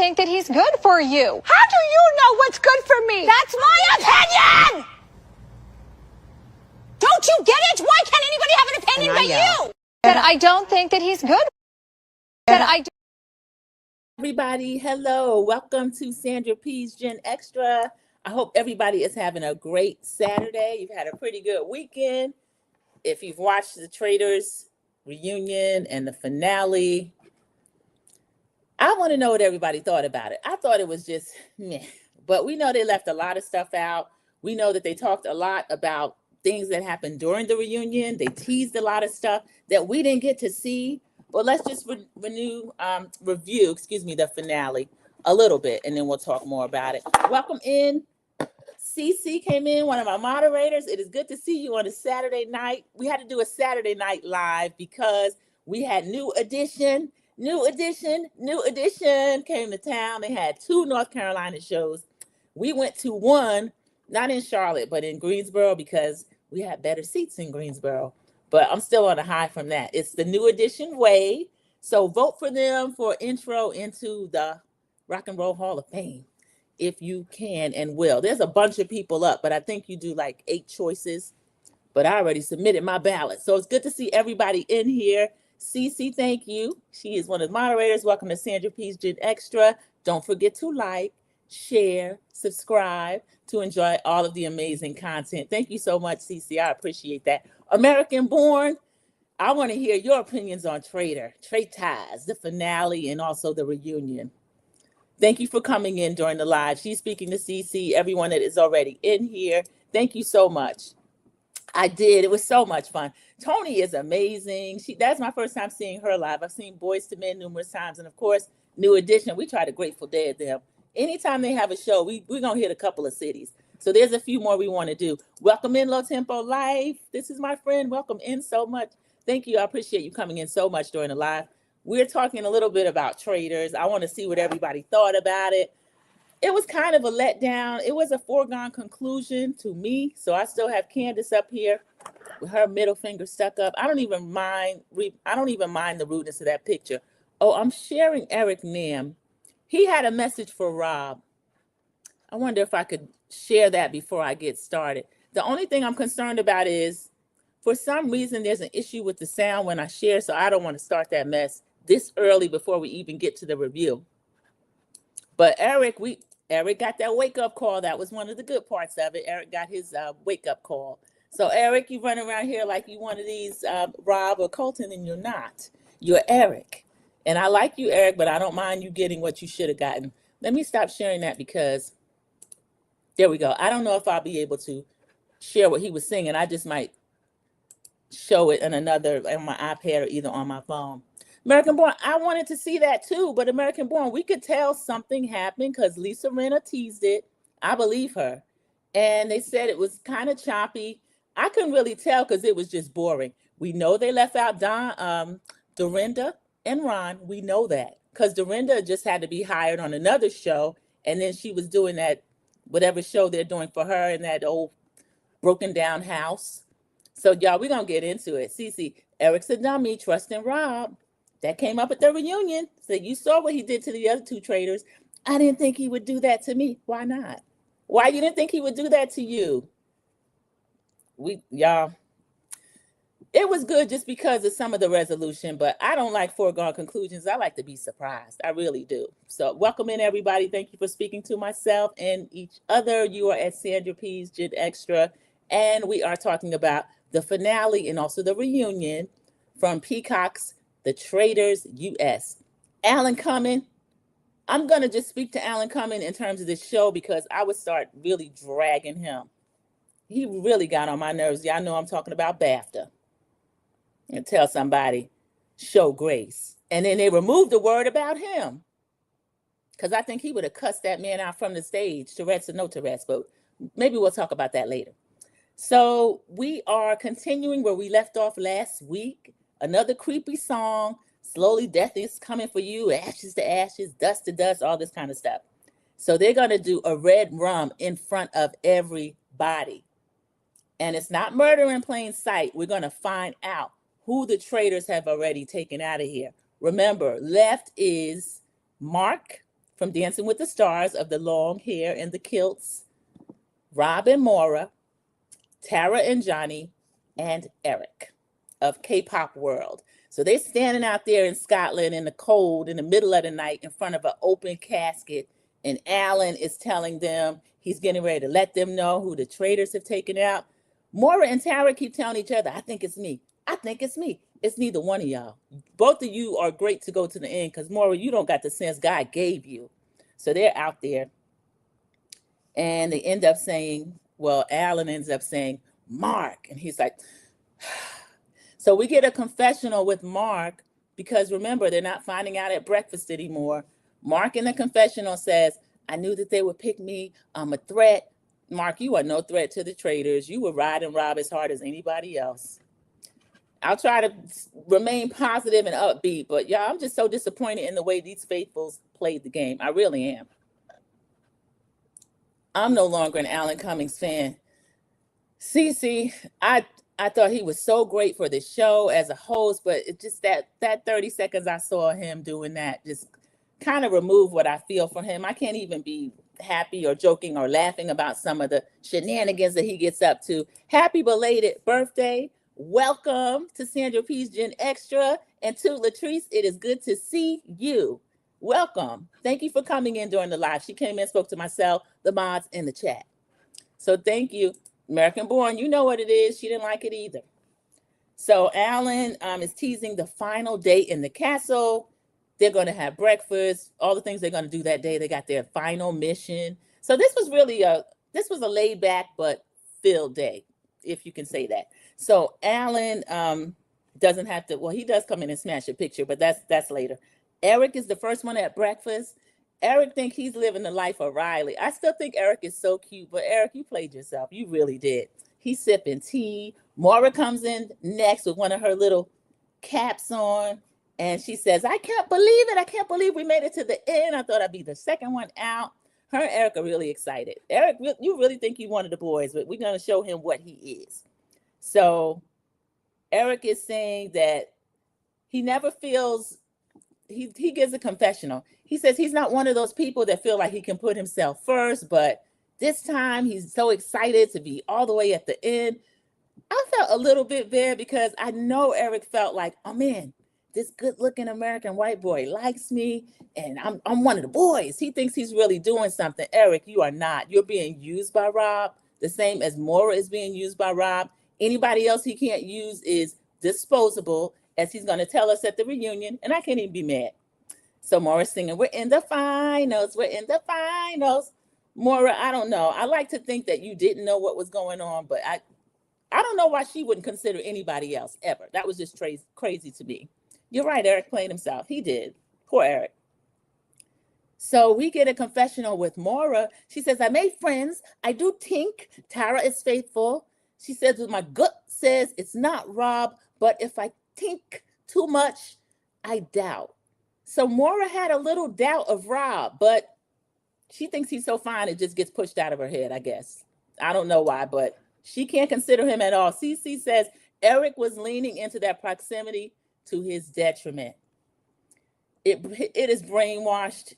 think that he's good for you. How do you know what's good for me? That's my opinion! Don't you get it? Why can't anybody have an opinion but you? That I don't think that he's good. Everybody, hello. Welcome to Sandra P's Gen Extra. I hope everybody is having a great Saturday. You've had a pretty good weekend. If you've watched the Traders reunion and the finale, I want to know what everybody thought about it. I thought it was just meh, but we know they left a lot of stuff out. We know that they talked a lot about things that happened during the reunion. They teased a lot of stuff that we didn't get to see. Well, let's just review the finale a little bit, and then we'll talk more about it. Welcome in. CC came in, one of my moderators. It is good to see you on a Saturday night. We had to do a Saturday night live because we had New Edition came to town. They had 2 North Carolina shows. We went to one, not in Charlotte, but in Greensboro because we had better seats in Greensboro. But I'm still on a high from that. It's the New Edition way. So vote for them for intro into the Rock and Roll Hall of Fame if you can and will. There's a bunch of people up, but I think you do like 8 choices. But I already submitted my ballot. So it's good to see everybody in here. Cece, thank you. She is one of the moderators. Welcome to Sandra P's Gen Extra. Don't forget to like, share, subscribe to enjoy all of the amazing content. Thank you so much, Cece. I appreciate that. American Born, I want to hear your opinions on Trade Ties, the finale, and also the reunion. Thank you for coming in during the live. She's speaking to Cece, everyone that is already in here. Thank you so much. I did. It was so much fun. Tony is amazing. That's my first time seeing her live. I've seen Boyz II Men numerous times. And of course, New Edition. We tried a Grateful Dead them. Anytime they have a show, we're going to hit a couple of cities. So there's a few more we want to do. Welcome in, Low Tempo Life. This is my friend. Welcome in so much. Thank you. I appreciate you coming in so much during the live. We're talking a little bit about Traders. I want to see what everybody thought about it. It was kind of a letdown. It was a foregone conclusion to me. So I still have Candace up here with her middle finger stuck up. I don't even mind the rudeness of that picture. Oh, I'm sharing Eric Nam. He had a message for Rob. I wonder if I could share that before I get started. The only thing I'm concerned about is, for some reason, there's an issue with the sound when I share, so I don't want to start that mess this early before we even get to the review. But Eric got that wake-up call. That was one of the good parts of it. Eric got his wake-up call. So, Eric, you run around here like you one of these Rob or Colton, and you're not. You're Eric. And I like you, Eric, but I don't mind you getting what you should have gotten. Let me stop sharing that because, there we go. I don't know if I'll be able to share what he was singing. I just might show it on my iPad or either on my phone. American Born, I wanted to see that too, but American Born, we could tell something happened because Lisa Rinna teased it. I believe her. And they said it was kind of choppy. I couldn't really tell because it was just boring. We know they left out Dorinda and Ron. We know that because Dorinda just had to be hired on another show. And then she was doing that, whatever show they're doing for her in that old broken down house. So y'all, we're going to get into it. Cece, Eric's a dummy, trusting Rob. That came up at the reunion. So you saw what he did to the other 2 traders. I didn't think he would do that to me. Why not? Why you didn't think he would do that to you? Y'all, it was good just because of some of the resolution, but I don't like foregone conclusions. I like to be surprised. I really do. So welcome in, everybody. Thank you for speaking to myself and each other. You are at Sandra P's Gen Extra, and we are talking about the finale and also the reunion from Peacock's The Traders US. Alan Cumming. I'm going to just speak to Alan Cumming in terms of this show because I would start really dragging him. He really got on my nerves. Y'all know I'm talking about BAFTA. And tell somebody, show grace. And then they removed the word about him. Because I think he would have cussed that man out from the stage, Tourette's or no Tourette's, but maybe we'll talk about that later. So we are continuing where we left off last week. Another creepy song. Slowly death is coming for you. Ashes to ashes, dust to dust, all this kind of stuff. So they're going to do a red rum in front of everybody. And it's not murder in plain sight. We're going to find out who the traders have already taken out of here. Remember, left is Mark, from Dancing with the Stars of the long hair and the kilts, Rob and Maura, Tara and Johnny, and Eric of K-Pop World. So they're standing out there in Scotland in the cold in the middle of the night in front of an open casket. And Alan is telling them he's getting ready to let them know who the traitors have taken out. Maura and Tara keep telling each other, I think it's me. I think it's me. It's neither one of y'all. Both of you are great to go to the end because Maura, you don't got the sense God gave you. So they're out there. And they end up saying, well, Alan ends up saying, Mark. And he's like, so we get a confessional with Mark because remember, they're not finding out at breakfast anymore. Mark in the confessional says, I knew that they would pick me. I'm a threat. Mark, you are no threat to the traitors. You would ride and rob as hard as anybody else. I'll try to remain positive and upbeat, but y'all, I'm just so disappointed in the way these faithfuls played the game. I really am. I'm no longer an Alan Cummings fan. Cece, I thought he was so great for the show as a host, but it just that 30 seconds I saw him doing that just kind of removed what I feel for him. I can't even be happy or joking or laughing about some of the shenanigans that he gets up to. Happy belated birthday. Welcome to Sandra P's Gen Extra. And to Latrice, it is good to see you. Welcome. Thank you for coming in during the live. She came in, spoke to myself, the mods, in the chat. So thank you. American Born, you know what it is. She didn't like it either. So Alan is teasing the final date in the castle. They're going to have breakfast, all the things they're going to do that day. They got their final mission. So this was really a laid back but filled day, if you can say that. So Alan doesn't have to, well, he does come in and smash a picture, but that's later. Eric is the first one at breakfast. Eric thinks he's living the life of Riley. I still think Eric is so cute, but Eric, you played yourself. You really did. He's sipping tea. Maura comes in next with one of her little caps on, and she says, I can't believe it. I can't believe we made it to the end. I thought I'd be the second one out. Her and Eric are really excited. Eric, you really think you're one of the boys, but we're going to show him what he is. So Eric is saying that he never feels, he gives a confessional. He says he's not one of those people that feel like he can put himself first, but this time he's so excited to be all the way at the end. I felt a little bit bad because I know Eric felt like, oh man, this good looking American white boy likes me and I'm one of the boys. He thinks he's really doing something. Eric, you are not. You're being used by Rob, the same as Maura is being used by Rob. Anybody else he can't use is disposable, as he's going to tell us at the reunion, and I can't even be mad. So Maura's singing, we're in the finals, we're in the finals. Maura, I don't know. I like to think that you didn't know what was going on, but I don't know why she wouldn't consider anybody else ever. That was just crazy to me. You're right, Eric played himself. He did. Poor Eric. So we get a confessional with Maura. She says, I made friends. I do think Tara is faithful. She says, my gut says it's not Rob, but if I think too much, I doubt. So Maura had a little doubt of Rob, but she thinks he's so fine it just gets pushed out of her head, I guess. I don't know why, but she can't consider him at all. Cece says Eric was leaning into that proximity to his detriment. It has brainwashed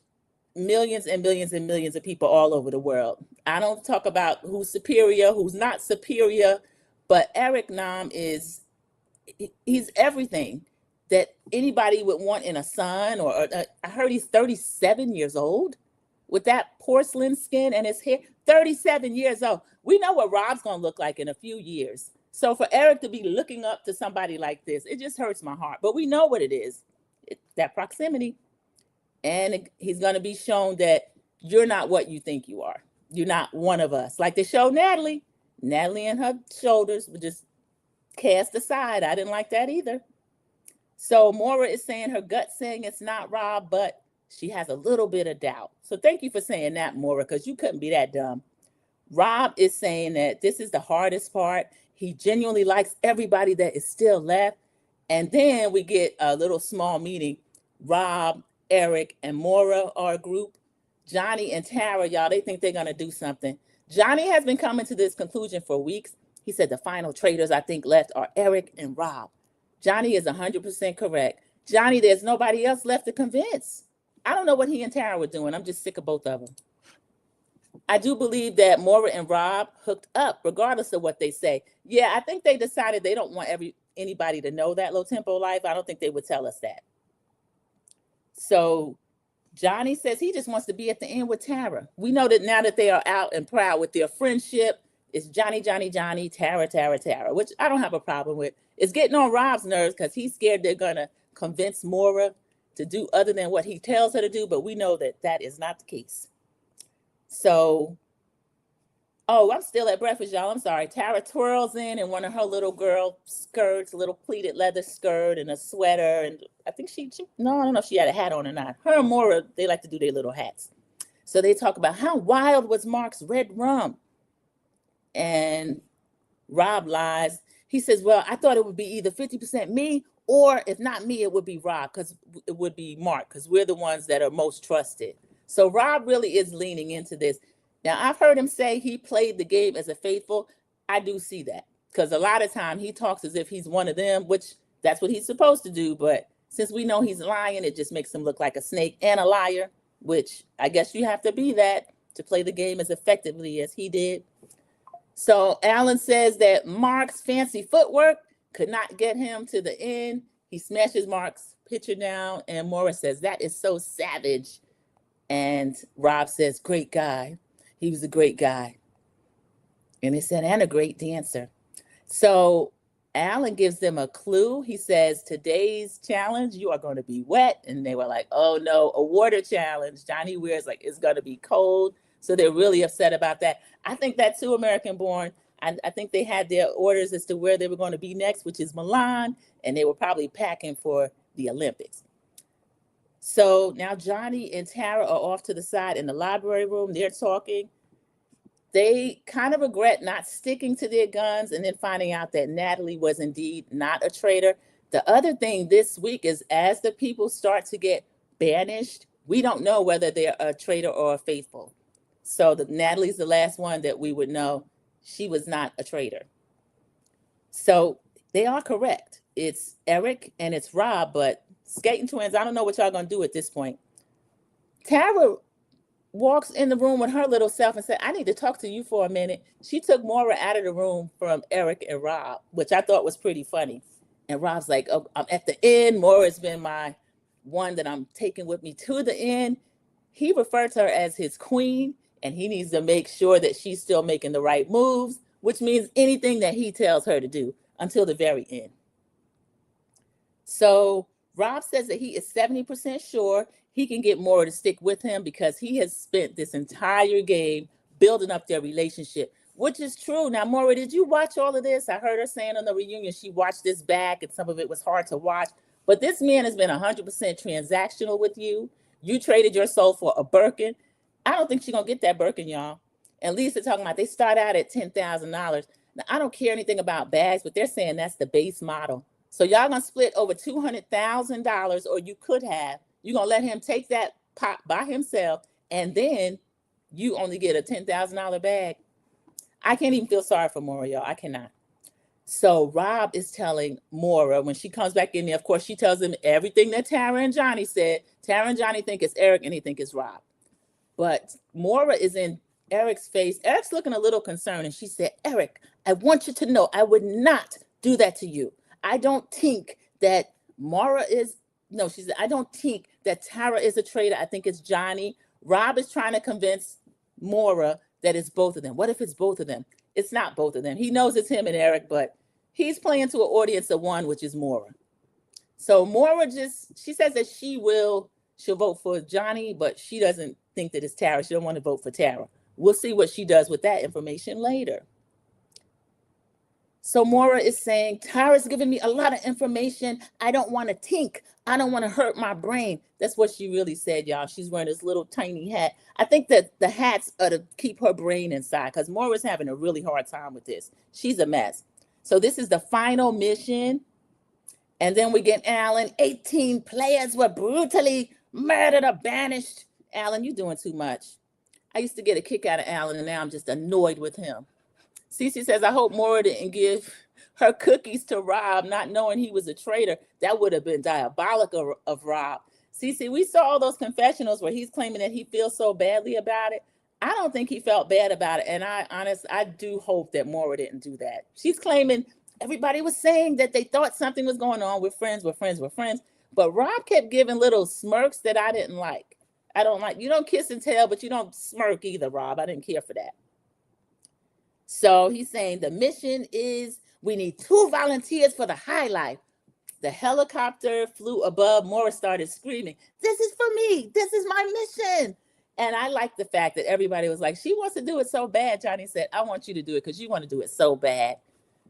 millions and millions and millions of people all over the world. I don't talk about who's superior, who's not superior, but Eric Nam he's everything that anybody would want in a son, or I heard he's 37 years old with that porcelain skin and his hair, 37 years old. We know what Rob's going to look like in a few years. So for Eric to be looking up to somebody like this, it just hurts my heart. But we know what it is, that proximity. And he's going to be shown that you're not what you think you are. You're not one of us. Like they showed Natalie. Natalie and her shoulders were just cast aside. I didn't like that either. So Maura is saying her gut saying it's not Rob, but she has a little bit of doubt. So thank you for saying that, Maura, because you couldn't be that dumb. Rob is saying that this is the hardest part. He genuinely likes everybody that is still left. And then we get a little small meeting. Rob, Eric, and Maura are a group. Johnny and Tara, y'all, they think they're going to do something. Johnny has been coming to this conclusion for weeks. He said the final traitors I think left are Eric and Rob. Johnny is 100% correct. Johnny, there's nobody else left to convince. I don't know what he and Tara were doing. I'm just sick of both of them. I do believe that Maura and Rob hooked up, regardless of what they say. Yeah, I think they decided they don't want anybody to know that Low Tempo Life. I don't think they would tell us that. So Johnny says he just wants to be at the end with Tara. We know that now that they are out and proud with their friendship, it's Johnny, Tara, which I don't have a problem with. It's getting on Rob's nerves because he's scared they're going to convince Maura to do other than what he tells her to do, but we know that that is not the case. So, oh, I'm still at breakfast, y'all. I'm sorry. Tara twirls in one of her little girl skirts, a little pleated leather skirt and a sweater. And I think no, I don't know if she had a hat on or not. Her and Maura, they like to do their little hats. So they talk about how wild was Mark's red rum. And Rob lies. He says, well, I thought it would be either 50% me, or if not me, it would be Rob, because it would be Mark, because we're the ones that are most trusted. So Rob really is leaning into this. Now, I've heard him say he played the game as a faithful. I do see that, because a lot of time he talks as if he's one of them, which that's what he's supposed to do. But since we know he's lying, it just makes him look like a snake and a liar, which I guess you have to be that to play the game as effectively as he did. So Alan says that Mark's fancy footwork could not get him to the end. He smashes Mark's picture down, and Maura says, that is so savage. And Rob says, great guy. He was a great guy. And he said, and a great dancer. So Alan gives them a clue. He says, today's challenge, you are going to be wet. And they were like, oh no, a water challenge. Johnny Weir's like, it's going to be cold. So they're really upset about that. I think that too, American Born. I think they had their orders as to where they were going to be next, which is Milan, and they were probably packing for the Olympics. So now Johnny and Tara are off to the side in the library room. They're talking. They kind of regret not sticking to their guns and then finding out that Natalie was indeed not a traitor. The other thing this week is, as the people start to get banished, we don't know whether they're a traitor or a faithful. So Natalie's the last one that we would know. She was not a traitor. So they are correct. It's Eric and it's Rob, but Skating Twins, I don't know what y'all gonna do at this point. Tara walks in the room with her little self and said, I need to talk to you for a minute. She took Maura out of the room from Eric and Rob, which I thought was pretty funny. And Rob's like, oh, I'm at the end. Maura's been my one that I'm taking with me to the end. He referred to her as his queen, and he needs to make sure that she's still making the right moves, which means anything that he tells her to do until the very end. So Rob says that he is 70% sure he can get Maura to stick with him because he has spent this entire game building up their relationship, which is true. Now, Maura, did you watch all of this? I heard her saying on the reunion she watched this back and some of it was hard to watch. But this man has been 100% transactional with you. You traded your soul for a Birkin. I don't think she's going to get that Birkin, y'all. And Lisa talking about they start out at $10,000. Now, I don't care anything about bags, but they're saying that's the base model. So y'all going to split over $200,000, or you could have. You're going to let him take that pot by himself, and then you only get a $10,000 bag. I can't even feel sorry for Maura, y'all. I cannot. So Rob is telling Maura when she comes back in there, of course, she tells him everything that Tara and Johnny said. Tara and Johnny think it's Eric, and he think it's Rob. But Maura is in Eric's face. Eric's looking a little concerned, and she said, Eric, I want you to know I would not do that to you. I don't think that she said, I don't think that Tara is a traitor. I think it's Johnny. Rob is trying to convince Maura that it's both of them. What if it's both of them? It's not both of them. He knows it's him and Eric, but he's playing to an audience of one, which is Maura. So Maura she says that she'll vote for Johnny, but she doesn't think that it's Tara. She don't want to vote for Tara. We'll see what she does with that information later. So Maura is saying, Tara's giving me a lot of information. I don't want to think. I don't want to hurt my brain. That's what she really said, y'all. She's wearing this little tiny hat. I think that the hats are to keep her brain inside because Maura's having a really hard time with this. She's a mess. So this is the final mission. And then we get Alan. 18 players were brutally murdered or banished. Alan, you're doing too much. I used to get a kick out of Alan, and now I'm just annoyed with him. Cece says, I hope Maura didn't give her cookies to Rob, not knowing he was a traitor. That would have been diabolical of Rob. See, we saw all those confessionals where he's claiming that he feels so badly about it. I don't think he felt bad about it. And I do hope that Maura didn't do that. She's claiming everybody was saying that they thought something was going on. We're friends. But Rob kept giving little smirks that I didn't like. I don't like. You don't kiss and tell, but you don't smirk either, Rob. I didn't care for that. So he's saying the mission is we need 2 volunteers for the high life. The helicopter flew above. Maura started screaming, "This is for me. This is my mission." And I like the fact that everybody was like, she wants to do it so bad. Johnny said, I want you to do it because you want to do it so bad.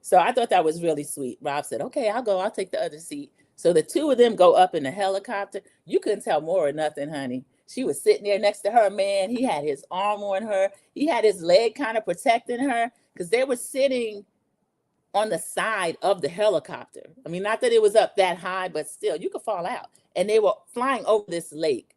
So I thought that was really sweet. Rob said, okay, I'll go. I'll take the other seat. So the 2 of them go up in the helicopter. You couldn't tell Maura nothing, honey. She was sitting there next to her man. He had his arm on her. He had his leg kind of protecting her because they were sitting on the side of the helicopter. I mean, not that it was up that high, but still, you could fall out. And they were flying over this lake.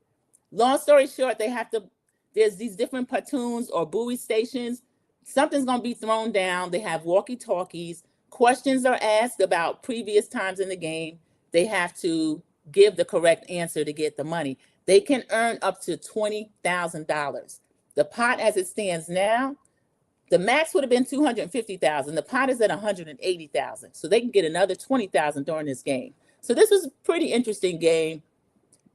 Long story short, there's these different pontoons or buoy stations. Something's going to be thrown down. They have walkie-talkies. Questions are asked about previous times in the game. They have to give the correct answer to get the money. They can earn up to $20,000. The pot as it stands now, the max would have been $250,000. The pot is at $180,000. So they can get another $20,000 during this game. So this was a pretty interesting game.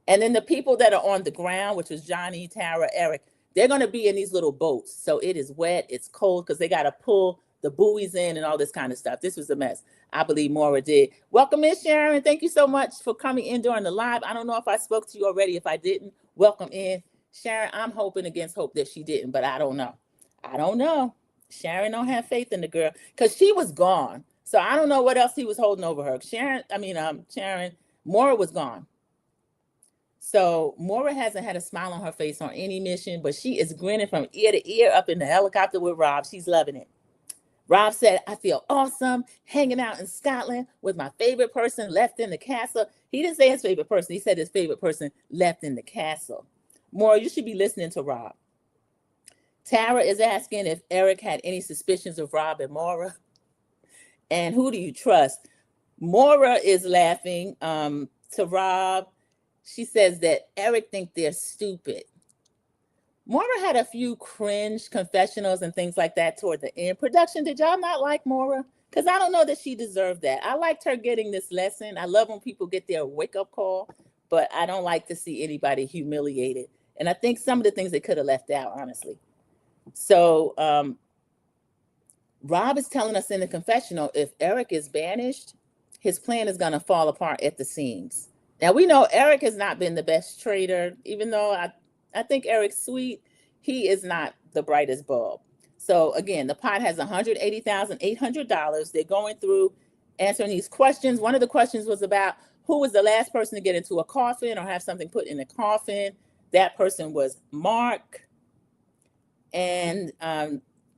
And then the people that are on the ground, which was Johnny, Tara, Eric, they're going to be in these little boats. So it is wet, it's cold, because they got to pull the buoys in and all this kind of stuff. This was a mess. I believe Maura did. Welcome, Miss Sharon. Thank you so much for coming in during the live. I don't know if I spoke to you already. If I didn't, welcome in. Sharon, I'm hoping against hope that she didn't, but I don't know. Sharon don't have faith in the girl because she was gone. So I don't know what else he was holding over her. Sharon, Maura was gone. So Maura hasn't had a smile on her face on any mission, but she is grinning from ear to ear up in the helicopter with Rob. She's loving it. Rob said, I feel awesome hanging out in Scotland with my favorite person left in the castle. He didn't say his favorite person. He said his favorite person left in the castle. Maura, you should be listening to Rob. Tara is asking if Eric had any suspicions of Rob and Maura. And who do you trust? Maura is laughing to Rob. She says that Eric thinks they're stupid. Maura had a few cringe confessionals and things like that toward the end. Production, did y'all not like Maura? Because I don't know that she deserved that. I liked her getting this lesson. I love when people get their wake-up call, but I don't like to see anybody humiliated. And I think some of the things they could have left out, honestly. So Rob is telling us in the confessional, if Eric is banished, his plan is going to fall apart at the seams. Now, we know Eric has not been the best trader, even though I think Eric's sweet. He is not the brightest bulb. So again, the pot has $180,800. They're going through answering these questions. One of the questions was about who was the last person to get into a coffin or have something put in a coffin. That person was Mark. And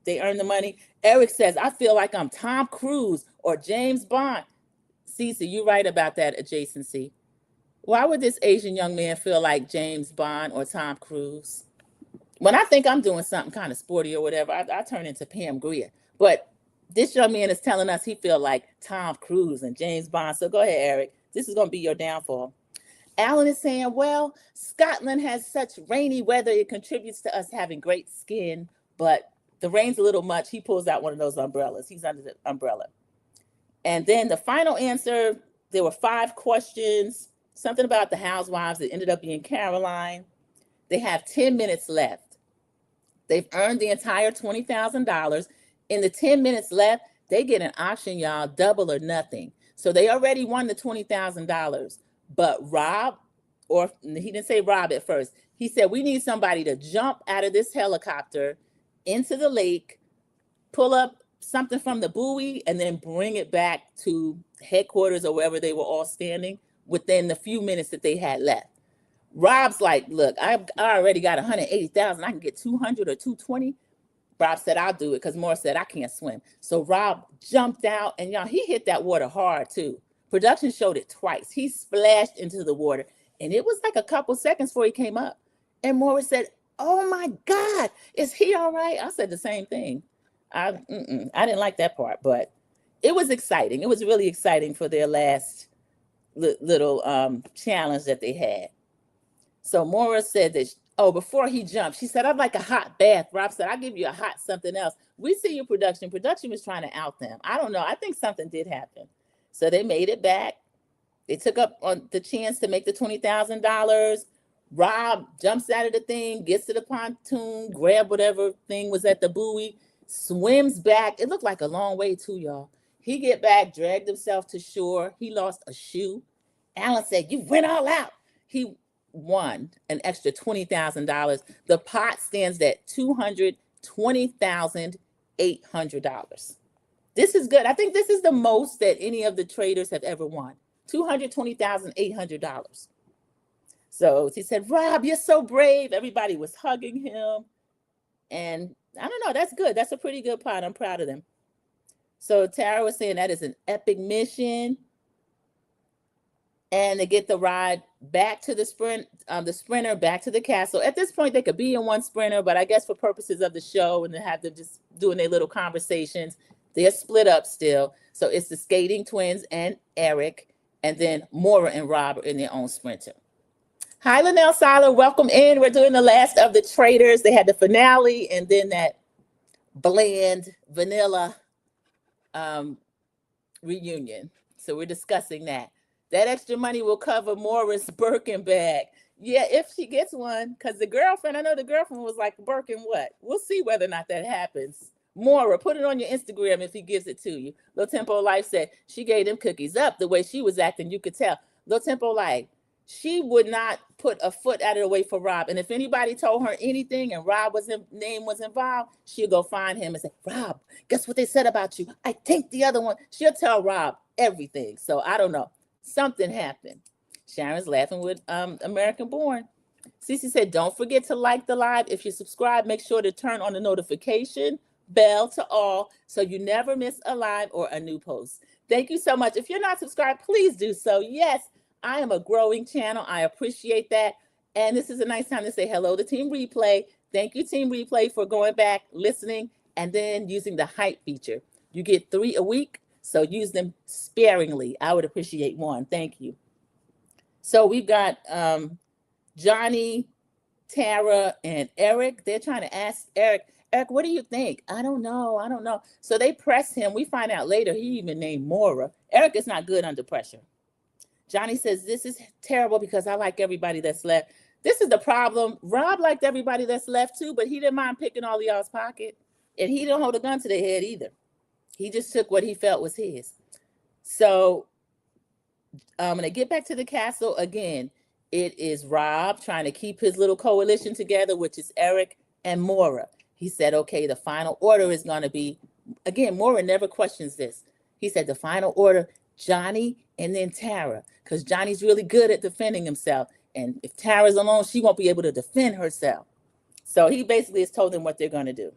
they earned the money. Eric says, I feel like I'm Tom Cruise or James Bond. Cece, you're right about that adjacency. Why would this Asian young man feel like James Bond or Tom Cruise? When I think I'm doing something kind of sporty or whatever, I turn into Pam Grier. But this young man is telling us he feel like Tom Cruise and James Bond. So go ahead, Eric. This is going to be your downfall. Alan is saying, well, Scotland has such rainy weather. It contributes to us having great skin, but the rain's a little much. He pulls out one of those umbrellas. He's under the umbrella. And then the final answer, there were 5 questions. Something about the housewives that ended up being Caroline. They have 10 minutes left. They've earned the entire $20,000. In the 10 minutes left, they get an option, y'all, double or nothing. So they already won the $20,000. But Rob, or he didn't say Rob at first. He said, we need somebody to jump out of this helicopter into the lake, pull up something from the buoy, and then bring it back to headquarters or wherever they were all standing within the few minutes that they had left. Rob's like, look, I already got 180,000. I can get 200 or 220. Rob said, I'll do it because Maura said, I can't swim. So Rob jumped out and y'all, he hit that water hard too. Production showed it twice. He splashed into the water and it was like a couple seconds before he came up. And Maura said, oh my God, is he all right? I said the same thing. I didn't like that part, but it was exciting. It was really exciting for their last little challenge that they had. So Maura said that, before he jumped, she said, I'd like a hot bath. Rob said, I'll give you a hot something else. We see your production. Production was trying to out them. I don't know. I think something did happen. So they made it back. They took up on the chance to make the $20,000. Rob jumps out of the thing, gets to the pontoon, grab whatever thing was at the buoy, swims back. It looked like a long way too, y'all. He get back, dragged himself to shore. He lost a shoe. Alan said, you went all out. He won an extra $20,000. The pot stands at $220,800. This is good. I think this is the most that any of the traders have ever won. $220,800. So he said, Rob, you're so brave. Everybody was hugging him. And I don't know, that's good. That's a pretty good pot. I'm proud of them. So Tara was saying that is an epic mission. And they get the ride back to the sprinter back to the castle. At this point, they could be in one sprinter, but I guess for purposes of the show and to have them just doing their little conversations, they're split up still. So it's the skating twins and Eric, and then Maura and Rob are in their own sprinter. Hi, Linnell Seiler. Welcome in. We're doing the last of the traders. They had the finale and then that bland vanilla reunion. So we're discussing that. That extra money will cover Maura's Birkin bag. Yeah, if she gets one, because the girlfriend, I know the girlfriend was like, Birkin what? We'll see whether or not that happens. Maura, put it on your Instagram if he gives it to you. Lil Tempo Life said she gave them cookies up. The way she was acting, you could tell. Lil Tempo Life, she would not put a foot out of the way for Rob. And if anybody told her anything and Rob's name was involved, she'll go find him and say, Rob, guess what they said about you? I think the other one. She'll tell Rob everything. So I don't know. Something happened. Sharon's laughing with American Born. Cece said, don't forget to like the live. If you subscribe, make sure to turn on the notification bell to all so you never miss a live or a new post. Thank you so much. If you're not subscribed, please do so. Yes, I am a growing channel. I appreciate that. And this is a nice time to say hello to Team Replay. Thank you, Team Replay, for going back, listening, and then using the hype feature. You get 3 a week. So use them sparingly. I would appreciate one. Thank you. So we've got Johnny, Tara, and Eric. They're trying to ask Eric, what do you think? I don't know. So they press him. We find out later he even named Maura. Eric is not good under pressure. Johnny says, this is terrible because I like everybody that's left. This is the problem. Rob liked everybody that's left too, but he didn't mind picking all of y'all's pocket. And he didn't hold a gun to their head either. He just took what he felt was his. So when they get back to the castle again, it is Rob trying to keep his little coalition together, which is Eric and Maura. He said, okay, the final order is going to be, again, Maura never questions this. He said the final order, Johnny and then Tara, because Johnny's really good at defending himself. And if Tara's alone, she won't be able to defend herself. So he basically has told them what they're going to do.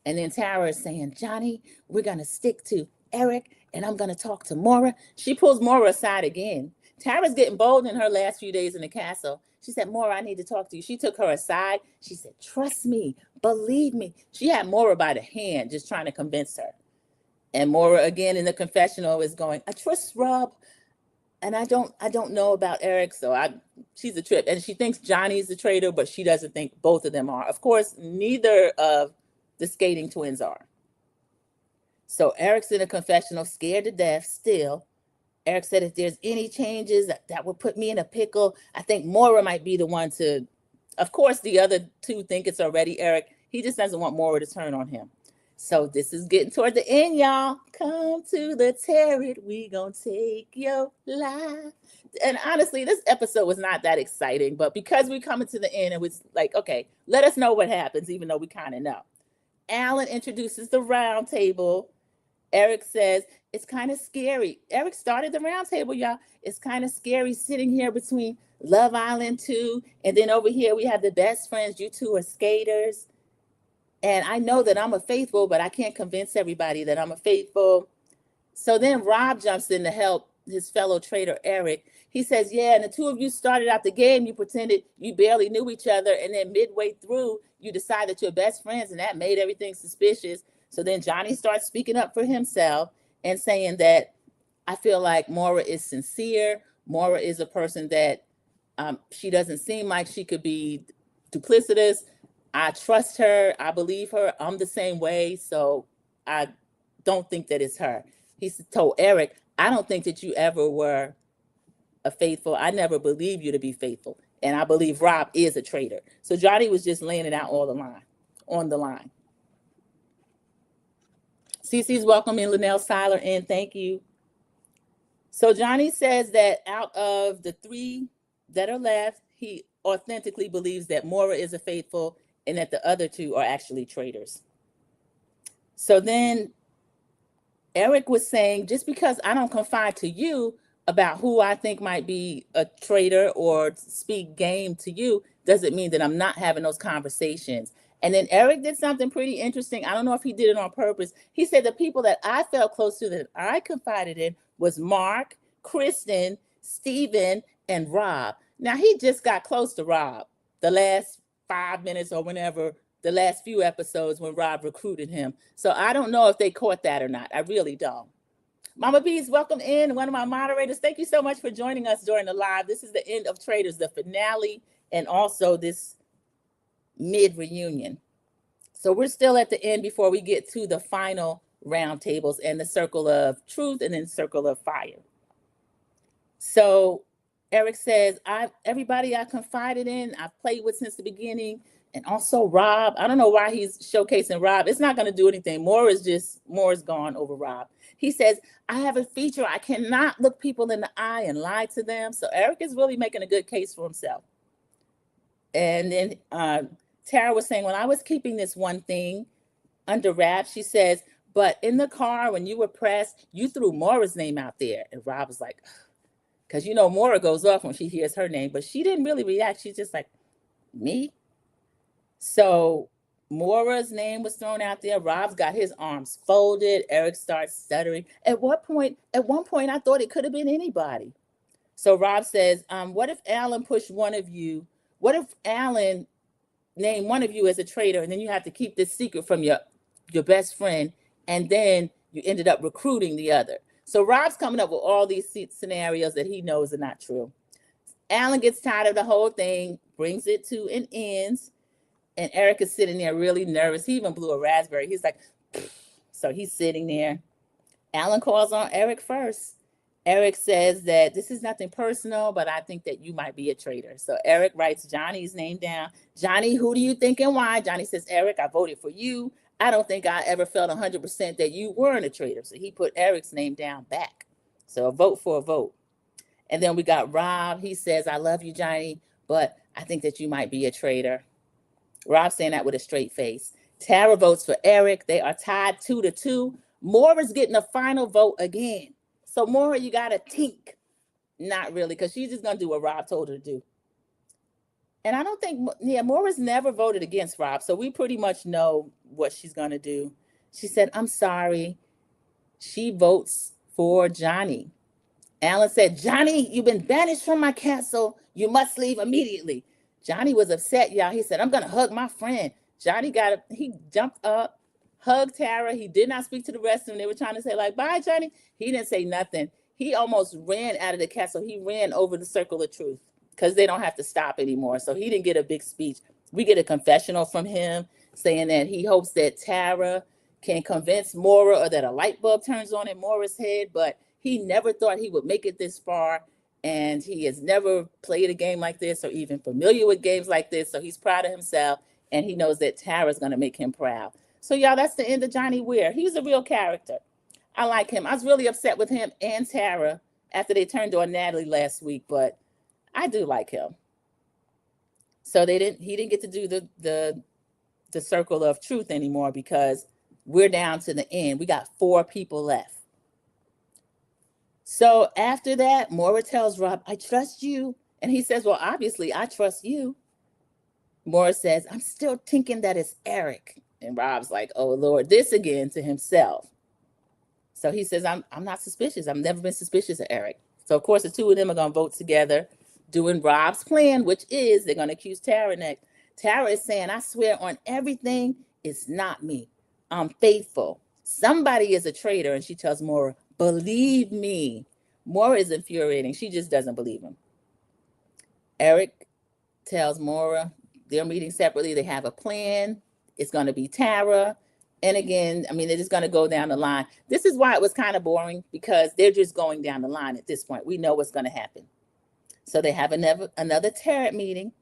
And then Tara is saying, Johnny, we're going to stick to Eric, and I'm going to talk to Maura. She pulls Maura aside again. Tara's getting bold in her last few days in the castle. She said, Maura, I need to talk to you. She took her aside. She said, trust me, believe me. She had Maura by the hand, just trying to convince her. And Maura, again, in the confessional is going, I trust Rob, and I don't know about Eric. So she's a trip. And she thinks Johnny's the traitor, but she doesn't think both of them are. Of course, neither of the skating twins are. So Eric's in a confessional, scared to death still. Eric said, if there's any changes that would put me in a pickle, I think Maura might be the one to, of course, the other two think it's already Eric. He just doesn't want Maura to turn on him. So this is getting toward the end, y'all. Come to the turret, we gonna take your life. And honestly, this episode was not that exciting, but because we're coming to the end, it was like, okay, let us know what happens, even though we kind of know. Alan introduces the round table. Eric says, it's kind of scary. Eric started the round table, y'all. It's kind of scary sitting here between Love Island 2, and then over here we have the best friends. You two are skaters. And I know that I'm a faithful, but I can't convince everybody that I'm a faithful. So then Rob jumps in to help his fellow trader, Eric. He says, yeah, and the two of you started out the game. You pretended you barely knew each other. And then midway through, you decide that you're best friends, and that made everything suspicious. So then Johnny starts speaking up for himself and saying that I feel like Maura is sincere. Maura is a person that She doesn't seem like she could be duplicitous. I trust her. I believe her. I'm the same way. So I don't think that it's her. He told Eric, I don't think that you ever were a faithful. I never believed you to be faithful. And I believe Rob is a traitor. So Johnny was just laying it out on the line. Cece's welcoming Linnell Seiler in. Thank you. So Johnny says that out of the 3 that are left, he authentically believes that Maura is a faithful and that the other 2 are actually traitors. So then Eric was saying, just because I don't confide to you about who I think might be a traitor or speak game to you, doesn't mean that I'm not having those conversations. And then Eric did something pretty interesting. I don't know if he did it on purpose. He said the people that I felt close to, that I confided in, was Mark, Kristen, Steven, and Rob. Now, he just got close to Rob the last 5 minutes or whenever, the last few episodes when Rob recruited him. So I don't know if they caught that or not. I really don't. Mama Bees, welcome in, one of my moderators. Thank you so much for joining us during the live. This is the end of Traitors, the finale, and also this mid-reunion. So we're still at the end before we get to the final roundtables and the circle of truth and then circle of fire. So Eric says, everybody I confided in, I've played with since the beginning, and also Rob. I don't know why he's showcasing Rob. It's not going to do anything. Maura's gone over Rob. He says, I have a feature. I cannot look people in the eye and lie to them. So Eric is really making a good case for himself. And then Tara was saying, when I was keeping this one thing under wraps, she says, but in the car, when you were pressed, you threw Maura's name out there. And Rob was like, because you know Maura goes off when she hears her name, but she didn't really react. She's just like, me? So Maura's name was thrown out there. Rob's got his arms folded. Eric starts stuttering. At one point, I thought it could have been anybody. So Rob says, what if Alan pushed one of you? What if Alan named one of you as a traitor, and then you have to keep this secret from your best friend, and then you ended up recruiting the other? So Rob's coming up with all these scenarios that he knows are not true. Alan gets tired of the whole thing, brings it to an end, and Eric is sitting there really nervous. He even blew a raspberry. He's like, pfft. So he's sitting there. Alan calls on Eric first. Eric says that this is nothing personal, but I think that you might be a traitor. So Eric writes Johnny's name down. Johnny, who do you think and why? Johnny says, Eric, I voted for you. I don't think I ever felt 100% that you weren't a traitor. So he put Eric's name down back. So a vote for a vote. And then we got Rob. He says, I love you, Johnny, but I think that you might be a traitor. Rob saying that with a straight face. Tara votes for Eric. They are tied 2-2. Maura's getting a final vote again. So Maura, you got to tink. Not really, because she's just going to do what Rob told her to do. And I don't think, Maura's never voted against Rob. So we pretty much know what she's going to do. She said, I'm sorry. She votes for Johnny. Alan said, Johnny, you've been banished from my castle. You must leave immediately. Johnny was upset, y'all. He said, I'm going to hug my friend. Johnny he jumped up, hugged Tara. He did not speak to the rest of them. They were trying to say, like, bye, Johnny. He didn't say nothing. He almost ran out of the castle. He ran over the circle of truth because they don't have to stop anymore. So he didn't get a big speech. We get a confessional from him saying that he hopes that Tara can convince Maura or that a light bulb turns on in Maura's head, but he never thought he would make it this far. And he has never played a game like this or even familiar with games like this. So he's proud of himself. And he knows that Tara's going to make him proud. So, y'all, that's the end of Johnny Weir. He's a real character. I like him. I was really upset with him and Tara after they turned on Natalie last week. But I do like him. So he didn't get to do the circle of truth anymore because we're down to the end. We got 4 people left. So after that, Maura tells Rob, I trust you. And he says, well, obviously, I trust you. Maura says, I'm still thinking that it's Eric. And Rob's like, oh, Lord, this again to himself. So he says, I'm not suspicious. I've never been suspicious of Eric. So, of course, the 2 of them are going to vote together doing Rob's plan, which is they're going to accuse Tara next. Tara is saying, I swear on everything, it's not me. I'm faithful. Somebody is a traitor. And she tells Maura, believe me. Maura is infuriating. She just doesn't believe him. Eric tells Maura they're meeting separately. They have a plan. It's going to be Tara. And again, I mean, they're just going to go down the line. This is why it was kind of boring, because they're just going down the line at this point. We know what's going to happen. So they have another Tarot meeting.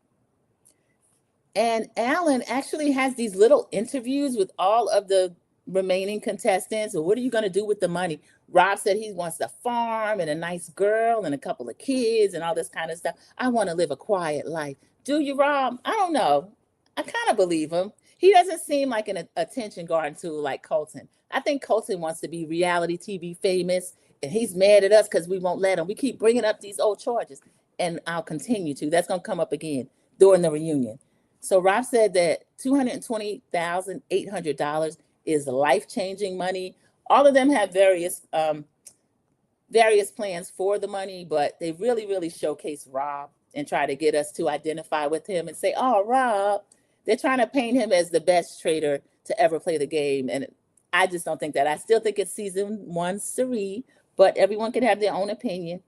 And Alan actually has these little interviews with all of the remaining contestants. Well, what are you going to do with the money? Rob said he wants a farm and a nice girl and a couple of kids and all this kind of stuff. I want to live a quiet life. Do you, Rob? I don't know. I kind of believe him. He doesn't seem like an attention garden tool like Colton. I think Colton wants to be reality TV famous, and he's mad at us because we won't let him. We keep bringing up these old charges, and I'll continue to. That's going to come up again during the reunion. So Rob said that $220,800 is life-changing money. All of them have various plans for the money, but they really showcase Rob and try to get us to identify with him and say, oh, Rob. They're trying to paint him as the best trader to ever play the game. And I just don't think that. I still think it's season 1 Cirie, but everyone can have their own opinion.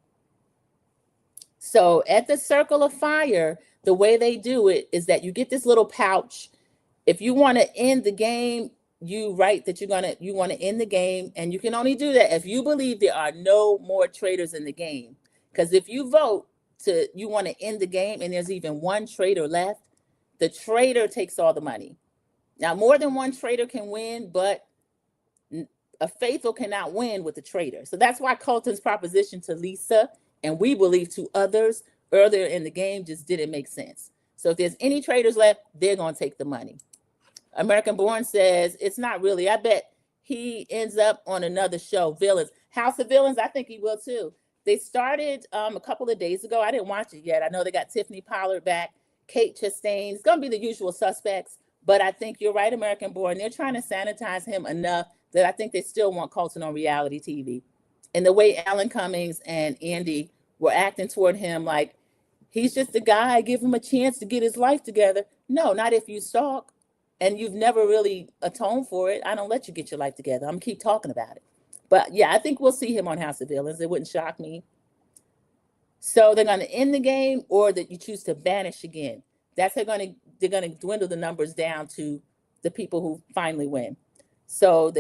So at the Circle of Fire, the way they do it is that you get this little pouch. If you want to end the game, you write that you want to end the game, and you can only do that if you believe there are no more traders in the game. Because if you vote you want to end the game and there's even one trader left, the trader takes all the money. Now, more than one trader can win, but a faithful cannot win with the trader. So that's why Colton's proposition to Lisa, and we believe to others earlier in the game, just didn't make sense. So if there's any traders left, they're going to take the money. American Born says it's not really. I bet he ends up on another show, Villains. House of Villains, I think he will too. They started a couple of days ago. I didn't watch it yet. I know they got Tiffany Pollard back. Kate Chastain. It's going to be the usual suspects, but I think you're right, American Born. They're trying to sanitize him enough that I think they still want Colton on reality TV. And the way Alan Cummings and Andy were acting toward him, like he's just a guy, give him a chance to get his life together. No, not if you stalk and you've never really atoned for it. I don't let you get your life together. I'm going to keep talking about it. But yeah, I think we'll see him on House of Villains. It wouldn't shock me. So they're going to end the game, or that you choose to banish again. They're going to dwindle the numbers down to the people who finally win. So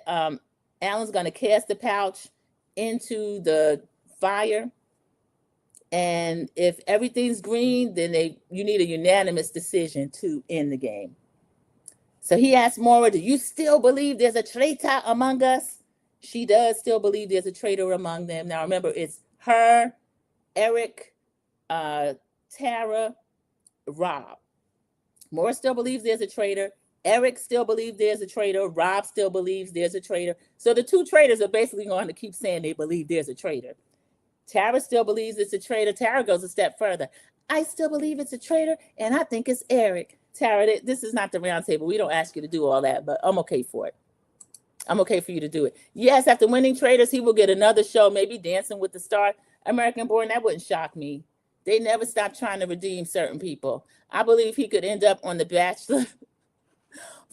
Alan's going to cast the pouch into the fire, and if everything's green, then you need a unanimous decision to end the game. So he asked Maura, "Do you still believe there's a traitor among us?" She does still believe there's a traitor among them. Now remember, it's her, Eric, Tara, Rob. Maura still believes there's a traitor. Eric still believes there's a traitor. Rob still believes there's a traitor. So the two traitors are basically going to keep saying they believe there's a traitor. Tara still believes it's a traitor. Tara goes a step further. I still believe it's a traitor, and I think it's Eric. Tara, this is not the round table. We don't ask you to do all that, but I'm okay for it. I'm okay for you to do it. Yes, after winning Traitors, he will get another show, maybe Dancing with the Stars. American Born, that wouldn't shock me. They never stop trying to redeem certain people. I believe he could end up on The Bachelor.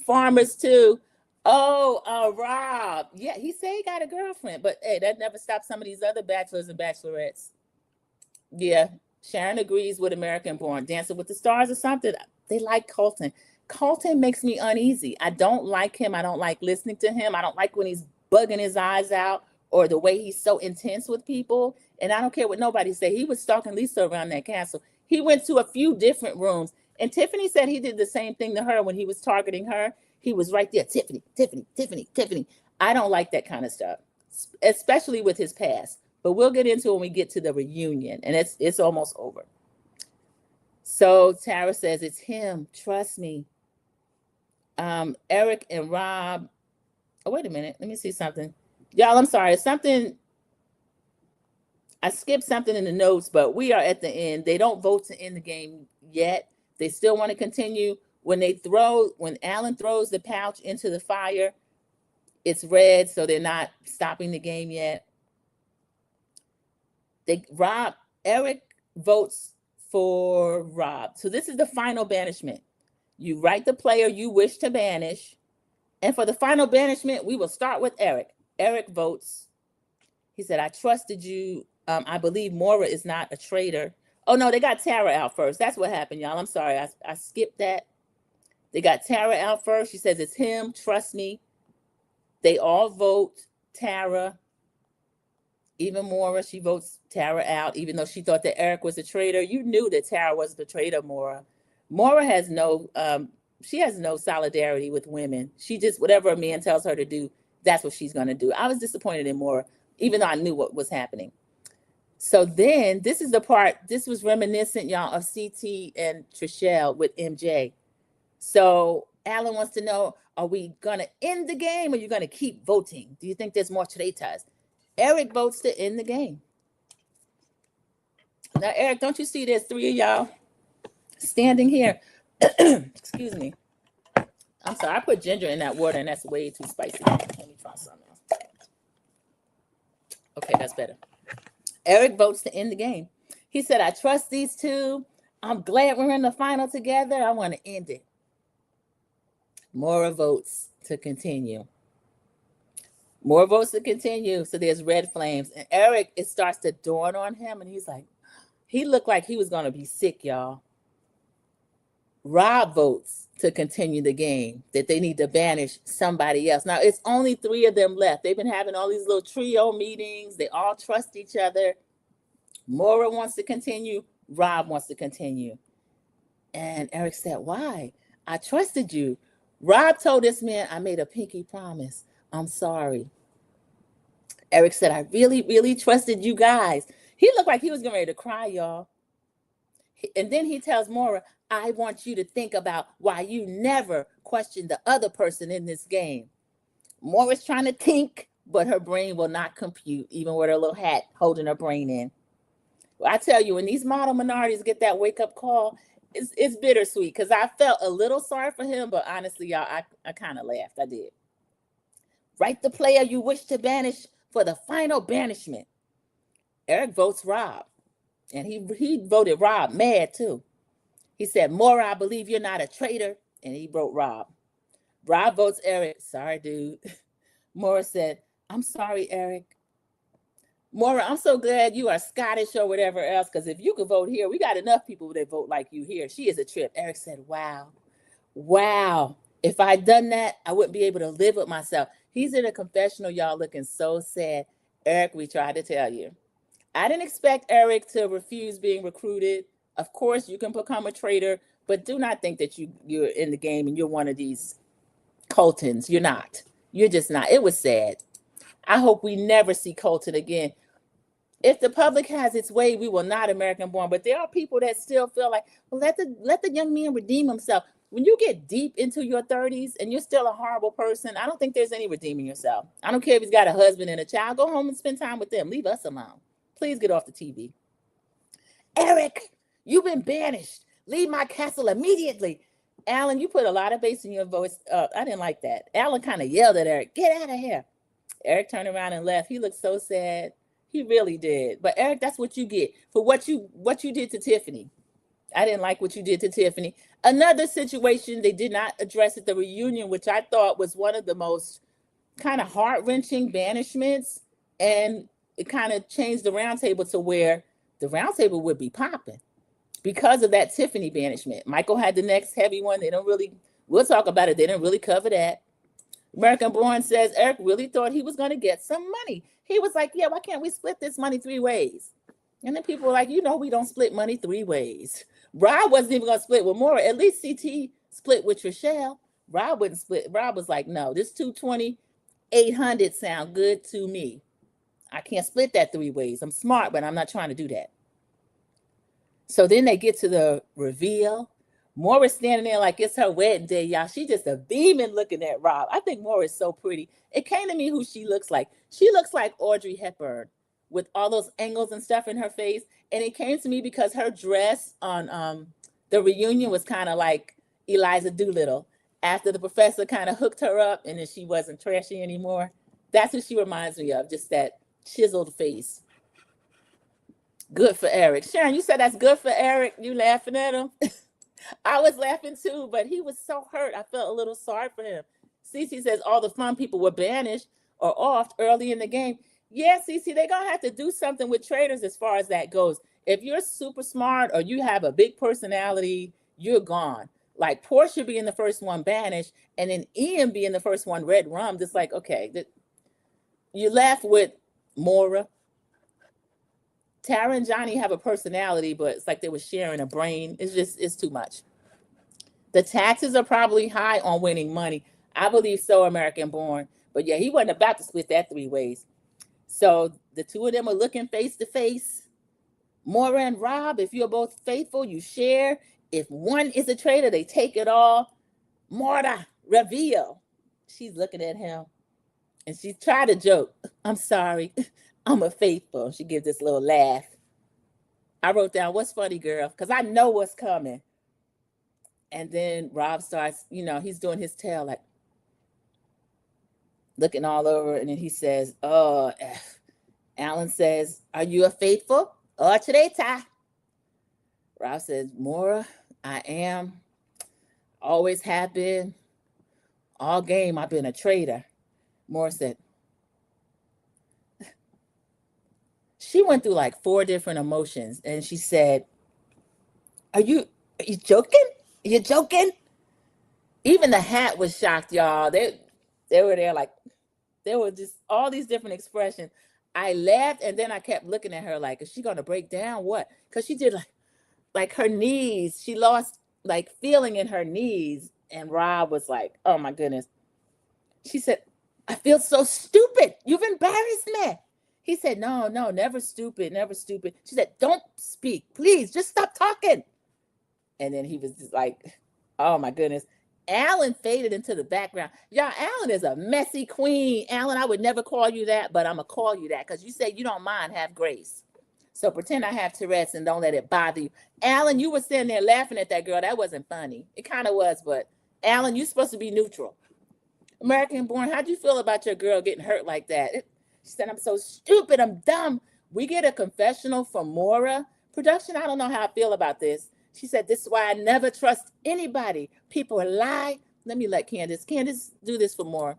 Farmers too. Oh, Rob. Yeah, he said he got a girlfriend, but hey, that never stopped some of these other bachelors and bachelorettes. Yeah, Sharon agrees with American Born. Dancing with the Stars or something. They like Colton. Colton makes me uneasy. I don't like him. I don't like listening to him. I don't like when he's bugging his eyes out or the way he's so intense with people. And I don't care what nobody say. He was stalking Lisa around that castle. He went to a few different rooms. And Tiffany said he did the same thing to her when he was targeting her. He was right there. Tiffany, Tiffany, Tiffany, Tiffany. I don't like that kind of stuff, especially with his past. But we'll get into it when we get to the reunion. And it's almost over. So Tara says, it's him. Trust me. Eric and Rob. Oh, wait a minute. Let me see something. Y'all, I'm sorry. I skipped something in the notes, but we are at the end. They don't vote to end the game yet. They still want to continue. When Alan throws the pouch into the fire, it's red, so they're not stopping the game yet. Eric votes for Rob. So this is the final banishment. You write the player you wish to banish. And for the final banishment, we will start with Eric. Eric votes. He said, I trusted you. I believe Maura is not a traitor. Oh no, they got Tara out first. That's what happened, y'all. I'm sorry. I skipped that. They got Tara out first. She says it's him. Trust me. They all vote Tara. Even Maura, she votes Tara out, even though she thought that Eric was a traitor. You knew that Tara was the traitor, Maura. Maura has no solidarity with women. She just, whatever a man tells her to do, that's what she's going to do. I was disappointed in Maura, even though I knew what was happening. So then this is the part, this was reminiscent, y'all, of CT and Trishelle with MJ. So Alan wants to know, are we going to end the game or are you going to keep voting? Do you think there's more traitors? Eric votes to end the game. Now, Eric, don't you see there's 3 of y'all standing here? Excuse me. I'm sorry, I put ginger in that water and that's way too spicy. Let me try something else. Okay, that's better. Eric votes to end the game. He said, I trust these two. I'm glad we're in the final together. I want to end it. Maura votes to continue. More votes to continue. So there's red flames. And Eric, it starts to dawn on him. And he's like, he looked like he was going to be sick, y'all. Rob votes to continue the game, that they need to banish somebody else. Now, it's only 3 of them left. They've been having all these little trio meetings. They all trust each other. Maura wants to continue. Rob wants to continue. And Eric said, why? I trusted you. Rob told this man, I made a pinky promise. I'm sorry. Eric said, I really, really trusted you guys. He looked like he was getting ready to cry, y'all. And then he tells Maura, I want you to think about why you never questioned the other person in this game. Maura's trying to think, but her brain will not compute, even with her little hat holding her brain in. Well, I tell you, when these model minorities get that wake-up call, it's bittersweet because I felt a little sorry for him, but honestly, y'all, I kind of laughed. I did. Write the player you wish to banish for the final banishment. Eric votes Rob. And he voted Rob mad too. He said, Maura, I believe you're not a traitor. And he wrote Rob. Rob votes Eric. Sorry, dude. Maura said, I'm sorry, Eric. Maura, I'm so glad you are Scottish or whatever else, because if you could vote here, we got enough people that vote like you here. She is a trip. Eric said, wow. If I'd done that, I wouldn't be able to live with myself. He's in a confessional, y'all, looking so sad. Eric, we tried to tell you. I didn't expect Eric to refuse being recruited. Of course, you can become a traitor, but do not think that you're in the game and you're one of these Coltons. You're not. You're just not. It was sad. I hope we never see Colton again. If the public has its way, we will not American born. But there are people that still feel like, well, let the young man redeem himself. When you get deep into your 30s and you're still a horrible person, I don't think there's any redeeming yourself. I don't care if he's got a husband and a child. Go home and spend time with them. Leave us alone. Please get off the TV. Eric, you've been banished. Leave my castle immediately. Alan, you put a lot of bass in your voice. I didn't like that. Alan kind of yelled at Eric, get out of here. Eric turned around and left. He looked so sad. He really did. But Eric, that's what you get for what you did to Tiffany. I didn't like what you did to Tiffany. Another situation they did not address at the reunion, which I thought was one of the most kind of heart-wrenching banishments. And it kind of changed the roundtable to where the roundtable would be popping because of that Tiffany banishment. Michael had the next heavy one. We'll talk about it. They didn't really cover that. American Born says Eric really thought he was going to get some money. He was like, yeah, why can't we split this money 3 ways? And then people were like, we don't split money 3 ways. Rob wasn't even going to split with Maura. At least CT split with Trishelle. Rob wouldn't split. Rob was like, no, this 220, 800 sound good to me. I can't split that 3 ways. I'm smart, but I'm not trying to do that. So then they get to the reveal. Maura's standing there like it's her wedding day, y'all. She just a beaming looking at Rob. I think Maura is so pretty. It came to me who she looks like. She looks like Audrey Hepburn with all those angles and stuff in her face. And it came to me because her dress on the reunion was kind of like Eliza Doolittle. After the professor kind of hooked her up and then she wasn't trashy anymore. That's what she reminds me of, just that chiseled face. Good for Eric. Sharon, you said that's good for Eric. You laughing at him? I was laughing too, but he was so hurt. I felt a little sorry for him. Cece says all the fun people were banished or off early in the game. Yeah, Cece, they're going to have to do something with traitors as far as that goes. If you're super smart or you have a big personality, you're gone. Like Portia being the first one banished, and then Ian being the first one red rum. Just like, okay, you left with Mora. Tara and Johnny have a personality, but it's like they were sharing a brain. It's too much. The taxes are probably high on winning money. I believe so, American Born. But yeah, he wasn't about to split that 3 ways. So the two of them are looking face to face. Mora and Rob, if you're both faithful, you share. If one is a traitor, they take it all. Mora, reveal. She's looking at him. And she tried to joke. I'm sorry. I'm a faithful. She gives this little laugh. I wrote down, what's funny, girl? Because I know what's coming. And then Rob starts, he's doing his tail, like looking all over. And then he says, oh, F. Alan says, are you a faithful? Oh, today, Ty. Rob says, Mora, I am. Always have been. All game, I've been a traitor. Mora said, she went through like 4 different emotions. And she said, are you joking? Are you joking? Even the hat was shocked, y'all. They were there like, there were just all these different expressions. I laughed and then I kept looking at her like, is she going to break down? What? Because she did like her knees. She lost like feeling in her knees. And Rob was like, oh my goodness. She said, I feel so stupid. You've embarrassed me. He said, no, never stupid, never stupid. She said, don't speak, please, just stop talking. And then he was just like, oh my goodness. Alan faded into the background. Y'all, Alan is a messy queen. Alan, I would never call you that, but I'm going to call you that because you say you don't mind, have grace. So pretend I have Tourette's and don't let it bother you. Alan, you were sitting there laughing at that girl. That wasn't funny. It kind of was, but Alan, you're supposed to be neutral. American Born, how'd you feel about your girl getting hurt like that? She said, I'm so stupid. I'm dumb. We get a confessional from Mora. Production, I don't know how I feel about this. She said, this is why I never trust anybody. People lie. Let me let Candace do this for more.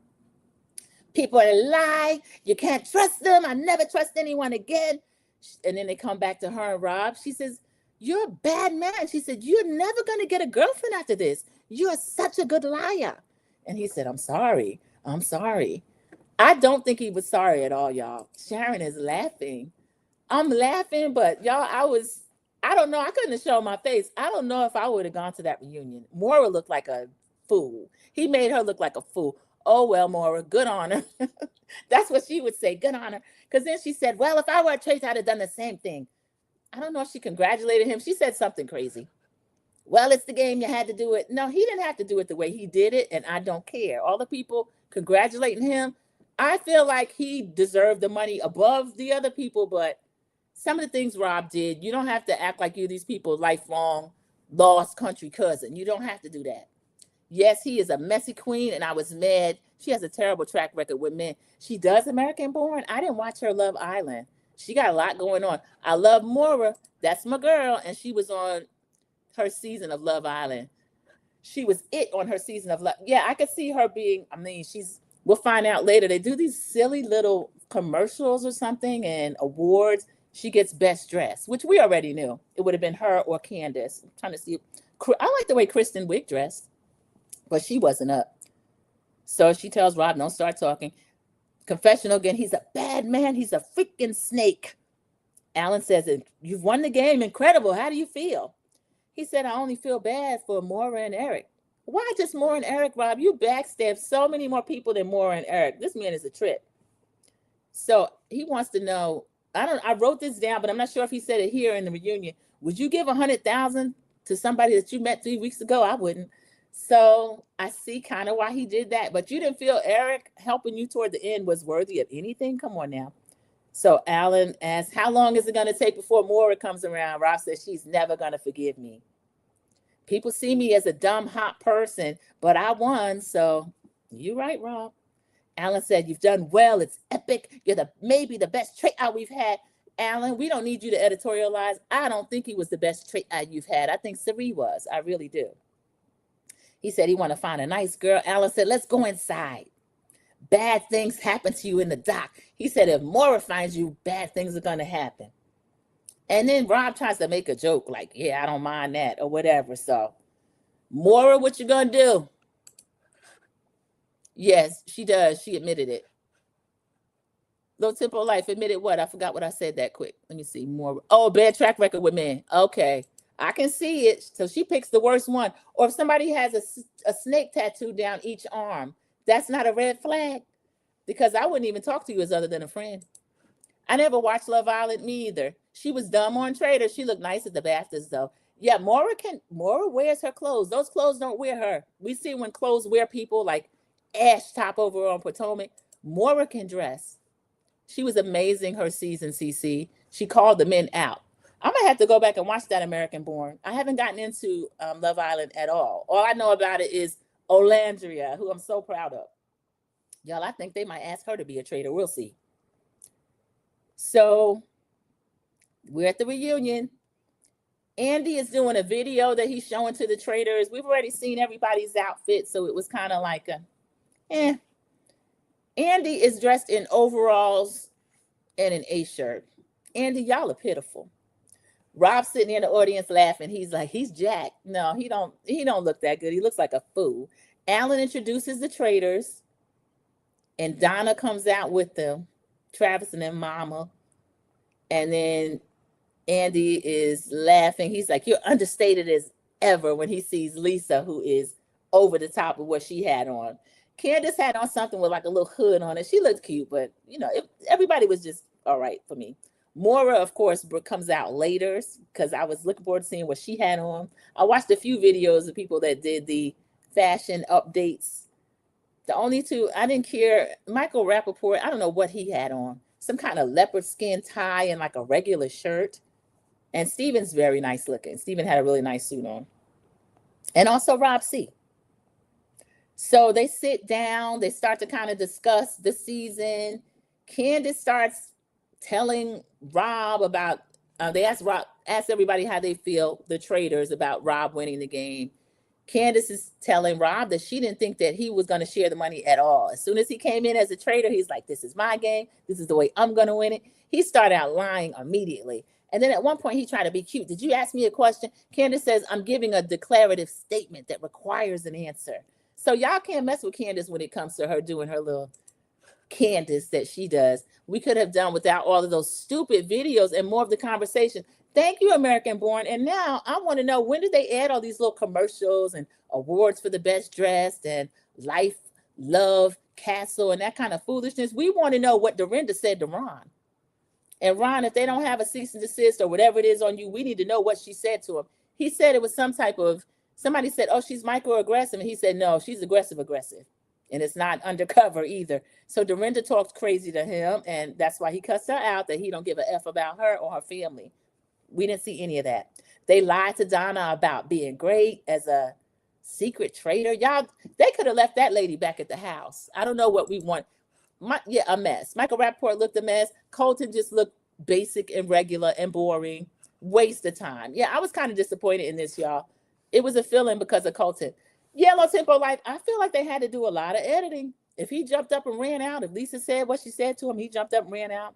People lie. You can't trust them. I never trust anyone again. And then they come back to her and Rob. She says, you're a bad man. She said, you're never going to get a girlfriend after this. You're such a good liar. And he said, I'm sorry. I don't think he was sorry at all, y'all. Sharon is laughing. I'm laughing, but y'all, I don't know. I couldn't have shown my face. I don't know if I would have gone to that reunion. Mora looked like a fool. He made her look like a fool. Oh, well, Mora, good on her. That's what she would say, good on her. Because then she said, well, if I were a traitor, I'd have done the same thing. I don't know if she congratulated him. She said something crazy. Well, it's the game. You had to do it. No, he didn't have to do it the way he did it, and I don't care. All the people congratulating him, I feel like he deserved the money above the other people, but some of the things Rob did, you don't have to act like you're these people's lifelong lost country cousin. You don't have to do that. Yes, he is a messy queen, and I was mad. She has a terrible track record with men. She does American Born. I didn't watch her Love Island. She got a lot going on. I love Mora. That's my girl, and she was on her season of Love Island. She was it on her season of Love. Yeah, I could see her being, we'll find out later. They do these silly little commercials or something and awards. She gets best dressed, which we already knew. It would have been her or Candace. I'm trying to see. I like the way Kristen Wiig dressed, but she wasn't up. So she tells Rob, don't start talking. Confessional again. He's a bad man. He's a freaking snake. Alan says, you've won the game. Incredible. How do you feel? He said, I only feel bad for Mora and Eric. Why just Mora and Eric, Rob? You backstabbed so many more people than Mora and Eric. This man is a trip. So he wants to know, I wrote this down, but I'm not sure if he said it here in the reunion. Would you give $100,000 to somebody that you met 3 weeks ago? I wouldn't. So I see kind of why he did that. But you didn't feel Eric helping you toward the end was worthy of anything? Come on now. So Alan asks, how long is it going to take before Mora comes around? Rob says, she's never going to forgive me. People see me as a dumb, hot person, but I won. So you're right, Rob. Alan said, you've done well. It's epic. You're maybe the best trade out we've had. Alan, we don't need you to editorialize. I don't think he was the best trade out you've had. I think Cirie was. I really do. He said he want to find a nice girl. Alan said, let's go inside. Bad things happen to you in the dock. He said, if Mora finds you, bad things are going to happen. And then Rob tries to make a joke like, yeah, I don't mind that or whatever. So, Maura, what you gonna do? Yes, she does. She admitted it. Low Tempo Life admitted what? I forgot what I said that quick. Let me see more. Oh, bad track record with men. Okay. I can see it. So she picks the worst one. Or if somebody has a snake tattoo down each arm, that's not a red flag. Because I wouldn't even talk to you as other than a friend. I never watched Love Island, me either. She was dumb on Trader. She looked nice at the BAFTAs though. Yeah, Maura wears her clothes. Those clothes don't wear her. We see when clothes wear people like Ash Top over on Potomac. Maura can dress. She was amazing her season, CC. She called the men out. I'm gonna have to go back and watch that American Born. I haven't gotten into Love Island at all. All I know about it is Olandria, who I'm so proud of. Y'all, I think they might ask her to be a trader. We'll see. So we're at the reunion. Andy is doing a video that he's showing to the traders. We've already seen everybody's outfit, so it was kind of like Andy is dressed in overalls and an A-shirt. Andy, y'all are pitiful. Rob's sitting in the audience laughing. He's like, he's jacked. No, he don't look that good. He looks like a fool. Alan introduces the traders, and Donna comes out with them, Travis and then Mama. And then Andy is laughing. He's like, you're understated as ever when he sees Lisa, who is over the top of what she had on. Candace had on something with like a little hood on it. She looked cute, but everybody was just all right for me. Maura, of course, comes out later because I was looking forward to seeing what she had on. I watched a few videos of people that did the fashion updates. The only two I didn't care, Michael Rappaport, I don't know what he had on. Some kind of leopard skin tie and like a regular shirt. And Steven's very nice looking. Steven had a really nice suit on. And also Rob C. So they sit down. They start to kind of discuss the season. Candace starts telling Rob about, they asked everybody how they feel, the traders, about Rob winning the game. Candace is telling Rob that she didn't think that he was going to share the money at all. As soon as he came in as a trader, he's like, this is my game. This is the way I'm going to win it. He started out lying immediately. And then at one point he tried to be cute. Did you ask me a question? Candace says, I'm giving a declarative statement that requires an answer. So y'all can't mess with Candace when it comes to her doing her little Candace that she does. We could have done without all of those stupid videos and more of the conversation. Thank you, American Born. And now I want to know, when did they add all these little commercials and awards for the best dressed and life, love, castle, and that kind of foolishness? We want to know what Dorinda said to Ron. And Ron, if they don't have a cease and desist or whatever it is on you, we need to know what she said to him. He said it was some type of, somebody said, oh, she's microaggressive. And he said, no, she's aggressive. And it's not undercover either. So Dorinda talked crazy to him. And that's why he cussed her out, that he don't give a F about her or her family. We didn't see any of that. They lied to Donna about being great as a secret trader. Y'all, they could have left that lady back at the house. I don't know what we want. A mess. Michael Rappaport looked a mess. Colton just looked basic and regular and boring. Waste of time. Yeah, I was kind of disappointed in this, y'all. It was a feeling because of Colton. Yellow Tempo Life, I feel like they had to do a lot of editing. If he jumped up and ran out, if Lisa said what she said to him, he jumped up and ran out.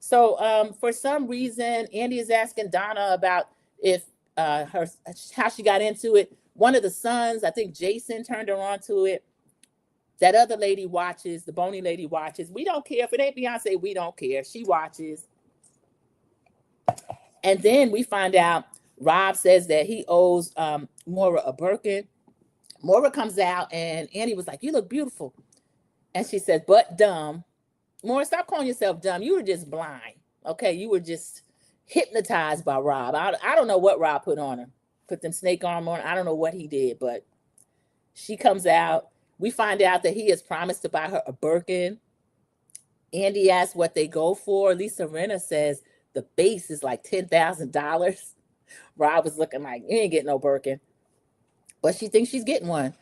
So for some reason, Andy is asking Donna about if how she got into it. One of the sons, I think Jason, turned her on to it. That other lady watches, the bony lady watches. We don't care. If it ain't Beyonce, we don't care. She watches. And then we find out Rob says that he owes Maura a Birkin. Maura comes out and Annie was like, you look beautiful. And she said, but dumb. Maura, stop calling yourself dumb. You were just blind. Okay, you were just hypnotized by Rob. I don't know what Rob put on her. Put them snake arm on. I don't know what he did, but she comes out. We find out that he has promised to buy her a Birkin. Andy asks what they go for. Lisa Rinna says the base is like $10,000. Rob was looking like, you ain't getting no Birkin. But she thinks she's getting one.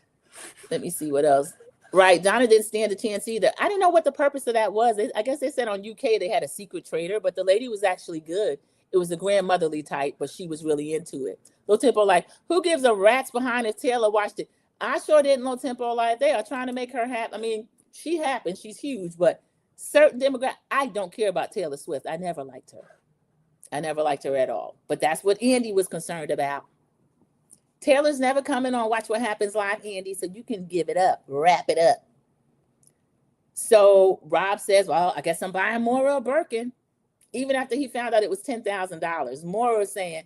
Let me see what else. Right, Donna didn't stand a chance either. I didn't know what the purpose of that was. I guess they said on UK they had a secret trader, but the lady was actually good. It was a grandmotherly type, but she was really into it. Low Tempo Life, who gives a rat's behind if Taylor watched it? I sure didn't. Low Tempo Life, they are trying to make her happy. I mean, she happens. She's huge, but certain demographic, I don't care about Taylor Swift. I never liked her. I never liked her at all. But that's what Andy was concerned about. Taylor's never coming on Watch What Happens Live, Andy, so you can give it up, wrap it up. So Rob says, well, I guess I'm buying Maura a Birkin. Even after he found out it was $10,000, Maura was saying,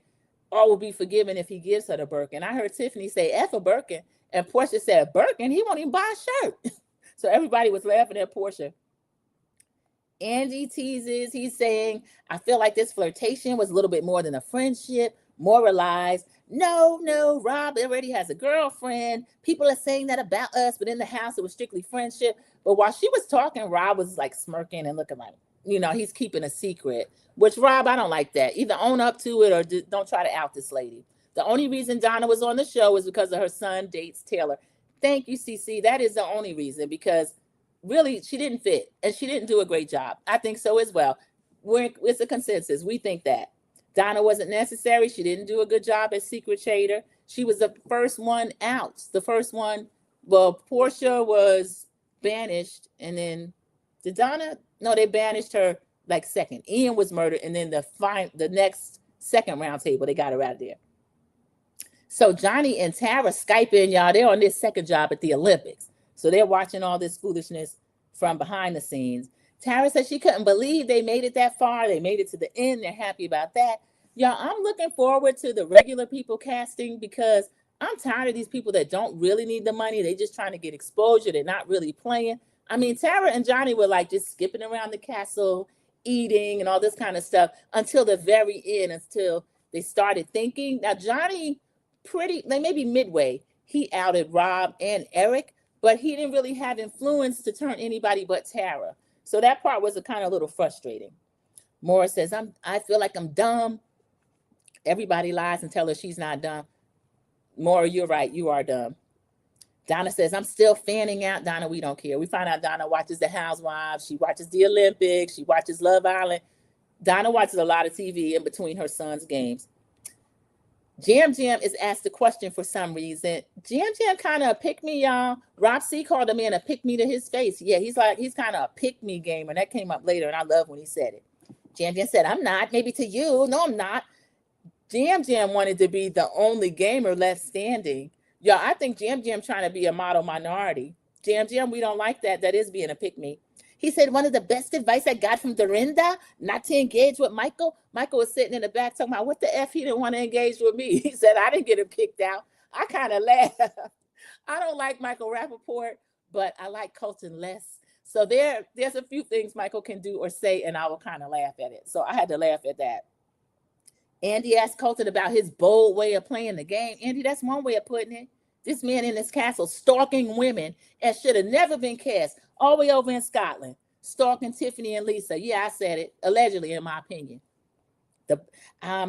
all will be forgiven if he gives her the Birkin. I heard Tiffany say, F a Birkin. And Portia said, Birkin? He won't even buy a shirt. So everybody was laughing at Portia. Andy teases. He's saying, I feel like this flirtation was a little bit more than a friendship. Maura lies. No, Rob already has a girlfriend. People are saying that about us, but in the house, it was strictly friendship. But while she was talking, Rob was like smirking and looking like, he's keeping a secret, which Rob, I don't like that. Either own up to it or don't try to out this lady. The only reason Donna was on the show is because of her son dates Taylor. Thank you, CC. That is the only reason, because really she didn't fit and she didn't do a great job. I think so as well. It's a consensus. We think that. Donna wasn't necessary. She didn't do a good job as Secret Shader. She was the first one out. The first one, well, Portia was banished, and then did Donna? No, they banished her like second. Ian was murdered, and then the next second round table, they got her out of there. So Johnny and Tara Skyping, y'all. They're on this second job at the Olympics. So they're watching all this foolishness from behind the scenes. Tara said she couldn't believe they made it that far. They made it to the end. They're happy about that. Y'all, I'm looking forward to the regular people casting, because I'm tired of these people that don't really need the money. They just trying to get exposure. They're not really playing. I mean, Tara and Johnny were like just skipping around the castle, eating and all this kind of stuff until the very end, until they started thinking. Now, Johnny, maybe midway, he outed Rob and Eric, but he didn't really have influence to turn anybody but Tara. So that part was a kind of little frustrating. Maura says, I feel like I'm dumb. Everybody lies and tell her she's not dumb. Maura, you're right. You are dumb. Donna says, I'm still fanning out. Donna, we don't care. We find out Donna watches The Housewives. She watches the Olympics. She watches Love Island. Donna watches a lot of TV in between her son's games. Jam Jam is asked a question for some reason. Jam Jam kind of a pick-me, y'all. Rob C called him in a pick-me to his face. Yeah, he's kind of a pick-me gamer. That came up later, and I love when he said it. Jam Jam said, I'm not. Maybe to you. No, I'm not. Jam Jam wanted to be the only gamer left standing. Y'all, I think Jam Jam trying to be a model minority. Jam Jam, we don't like that. That is being a pick-me. He said, one of the best advice I got from Dorinda, not to engage with Michael. Michael was sitting in the back talking about what the F he didn't want to engage with me. He said, I didn't get him kicked out. I kind of laughed. I don't like Michael Rappaport, but I like Colton less. So there's a few things Michael can do or say, and I will kind of laugh at it. So I had to laugh at that. Andy asked Colton about his bold way of playing the game. Andy, that's one way of putting it. This man in this castle stalking women and should have never been cast, all the way over in Scotland, stalking Tiffany and Lisa. Yeah, I said it, allegedly, in my opinion.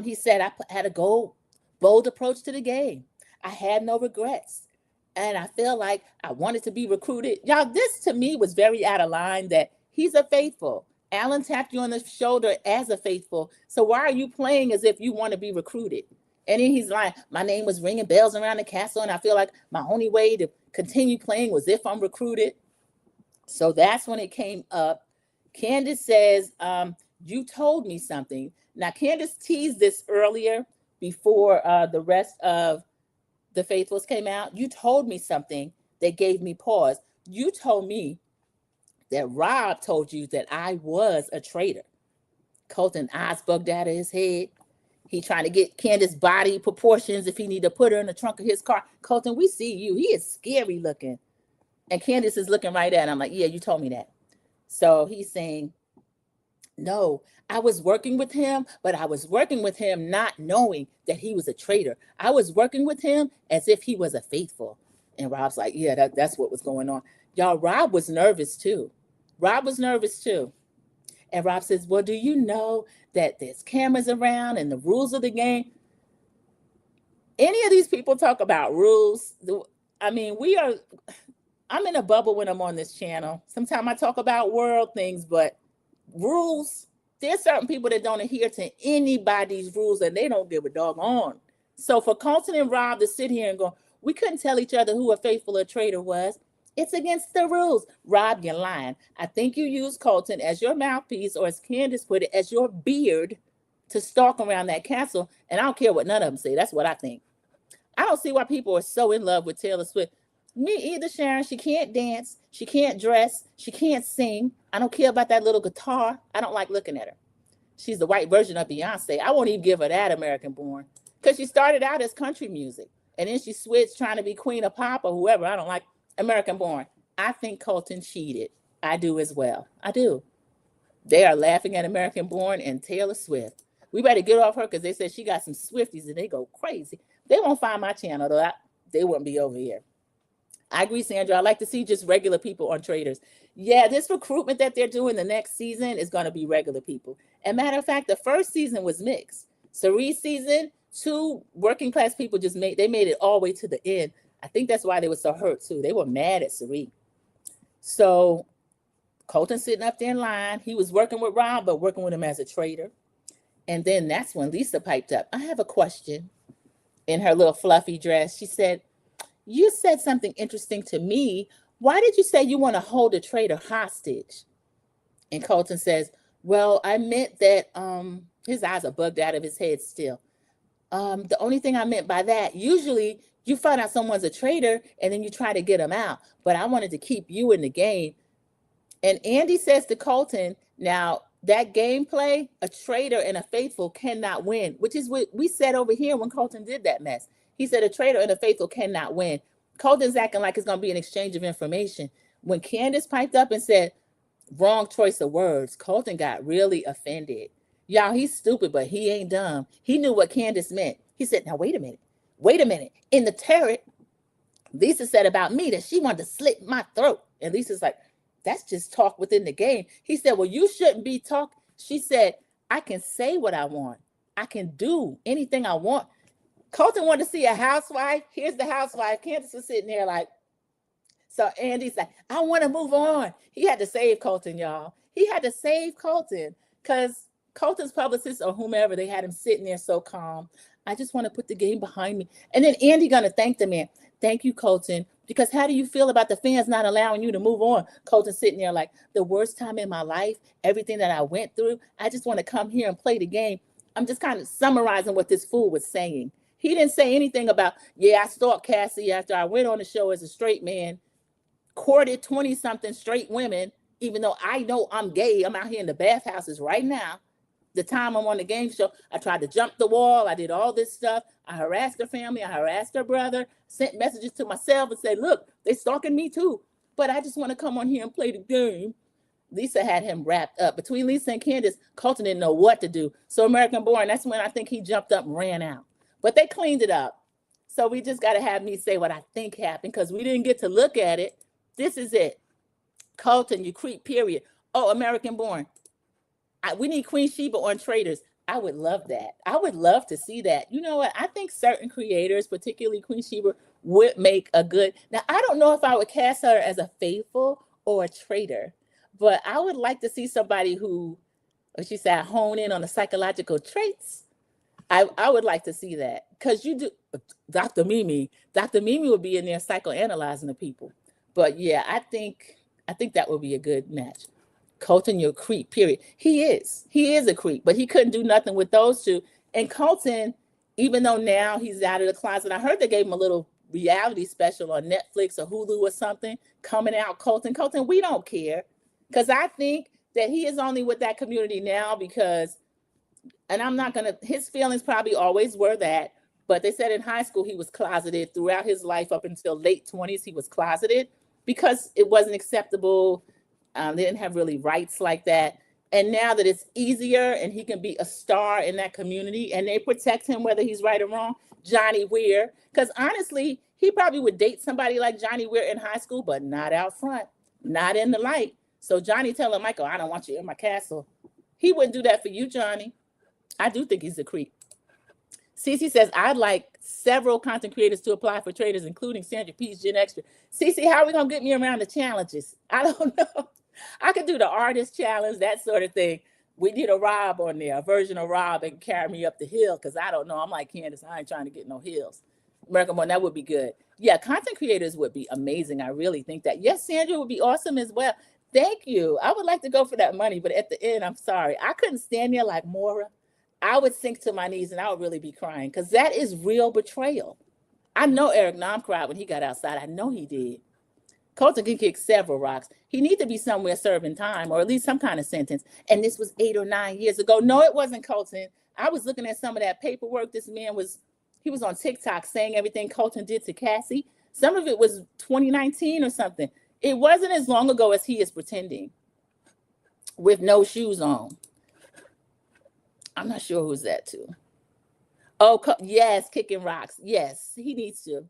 He said, I had a bold approach to the game. I had no regrets. And I feel like I wanted to be recruited. Y'all, this to me was very out of line, that he's a faithful. Alan tapped you on the shoulder as a faithful. So why are you playing as if you want to be recruited? And then he's like, my name was ringing bells around the castle, and I feel like my only way to continue playing was if I'm recruited. So that's when it came up. Candace says, you told me something. Now, Candace teased this earlier before the rest of the Faithfuls came out. You told me something that gave me pause. You told me that Rob told you that I was a traitor. Colton eyes bugged out of his head. He trying to get Candace's body proportions if he need to put her in the trunk of his car. Colton, we see you. He is scary looking. And Candace is looking right at him. I'm like, yeah, you told me that. So he's saying, no, I was working with him, but I was working with him not knowing that he was a traitor. I was working with him as if he was a faithful. And Rob's like, yeah, that's what was going on. Y'all, Rob was nervous too. And Rob says, well, do you know that there's cameras around and the rules of the game? Any of these people talk about rules? I mean, I'm in a bubble when I'm on this channel. Sometimes I talk about world things, but rules, there's certain people that don't adhere to anybody's rules and they don't give a doggone. So for Colton and Rob to sit here and go, we couldn't tell each other who a faithful or traitor was. It's against the rules. Rob, you're lying. I think you used Colton as your mouthpiece, or as Candace put it, as your beard to stalk around that castle. And I don't care what none of them say. That's what I think. I don't see why people are so in love with Taylor Swift. Me either, Sharon. She can't dance. She can't dress. She can't sing. I don't care about that little guitar. I don't like looking at her. She's the white version of Beyonce. I won't even give her that American Born, because she started out as country music and then she switched trying to be queen of pop or whoever. I don't like American Born. I think Colton cheated. I do as well. I do. They are laughing at American Born and Taylor Swift. We better get off her because they said she got some Swifties and they go crazy. They won't find my channel though. They wouldn't be over here. I agree, Sandra. I like to see just regular people on Traders. Yeah, this recruitment that they're doing the next season is going to be regular people. And matter of fact, the first season was mixed. Cerie's season, 2 working class people made it all the way to the end. I think that's why they were so hurt too. They were mad at Cerie. So Colton sitting up there in line. He was working with Rob, but working with him as a trader. And then that's when Lisa piped up. I have a question. In her little fluffy dress, she said, "You said something interesting to me. Why did you say you want to hold a trader hostage?" And Colton says, "Well, I meant that," his eyes are bugged out of his head still. "The only thing I meant by that, usually you find out someone's a traitor and then you try to get them out. But I wanted to keep you in the game." And Andy says to Colton, now that gameplay, a traitor and a faithful cannot win, which is what we said over here when Colton did that mess. He said a traitor and a faithful cannot win. Colton's acting like it's going to be an exchange of information. When Candace piped up and said, wrong choice of words, Colton got really offended. Y'all, he's stupid, but he ain't dumb. He knew what Candace meant. He said, now, wait a minute. In the turret, Lisa said about me that she wanted to slit my throat. And Lisa's like, that's just talk within the game. He said, well, you shouldn't be talking. She said, I can say what I want. I can do anything I want. Colton wanted to see a housewife. Here's the housewife. Candace was sitting there like, so Andy's like, I want to move on. He had to save Colton, y'all. He had to save Colton because Colton's publicist or whomever, they had him sitting there so calm. I just want to put the game behind me. And then Andy going to thank the man. Thank you, Colton. Because how do you feel about the fans not allowing you to move on? Colton sitting there like, the worst time in my life, everything that I went through, I just want to come here and play the game. I'm just kind of summarizing what this fool was saying. He didn't say anything about, yeah, I stalked Cassie after I went on the show as a straight man, courted 20-something straight women, even though I know I'm gay. I'm out here in the bathhouses right now. The time I'm on the game show, I tried to jump the wall. I did all this stuff. I harassed her family. I harassed her brother, sent messages to myself and said, look, they stalking me too. But I just want to come on here and play the game. Lisa had him wrapped up. Between Lisa and Candace, Colton didn't know what to do. So American Born, that's when I think he jumped up and ran out. But they cleaned it up. So we just got to have me say what I think happened because we didn't get to look at it. This is it. Colton, you creep, period. Oh, American Born. We need Queen Sheba on Traders. I would love that. I would love to see that. You know what? I think certain creators, particularly Queen Sheba, would make a good. Now, I don't know if I would cast her as a faithful or a traitor, but I would like to see somebody who, as she said, hone in on the psychological traits. I would like to see that because you do. Dr. Mimi would be in there psychoanalyzing the people. But yeah, I think that would be a good match. Colton, you're a creep, period. He is a creep, but he couldn't do nothing with those two. And Colton, even though now he's out of the closet, I heard they gave him a little reality special on Netflix or Hulu or something coming out. Colton, we don't care. Because I think that he is only with that community now because, and I'm not going to, his feelings probably always were that, but they said in high school he was closeted throughout his life up until late 20s. He was closeted because it wasn't acceptable. They didn't have really rights like that. And now that it's easier and he can be a star in that community and they protect him, whether he's right or wrong, Johnny Weir, because honestly, he probably would date somebody like Johnny Weir in high school, but not out front, not in the light. So Johnny telling Michael, I don't want you in my castle. He wouldn't do that for you, Johnny. I do think he's a creep. Cece says, I'd like several content creators to apply for Traders, including Sandra Peach, Gen Extra. Cece, how are we going to get me around the challenges? I don't know. I could do the artist challenge, that sort of thing. We did a Rob on there, a version of Rob that can carry me up the hill because I don't know. I'm like Candace. I ain't trying to get no hills. American Born, that would be good. Yeah, content creators would be amazing. I really think that. Yes, Sandra would be awesome as well. Thank you. I would like to go for that money, but at the end, I'm sorry. I couldn't stand there like Maura. I would sink to my knees and I would really be crying because that is real betrayal. I know Eric Nam cried when he got outside. I know he did. Colton can kick several rocks. He needs to be somewhere serving time or at least some kind of sentence. And this was 8 or 9 years ago. No, it wasn't Colton. I was looking at some of that paperwork. This man was on TikTok saying everything Colton did to Cassie. Some of it was 2019 or something. It wasn't as long ago as he is pretending with no shoes on. I'm not sure who's that to. Oh, yes, kicking rocks. Yes, he needs to.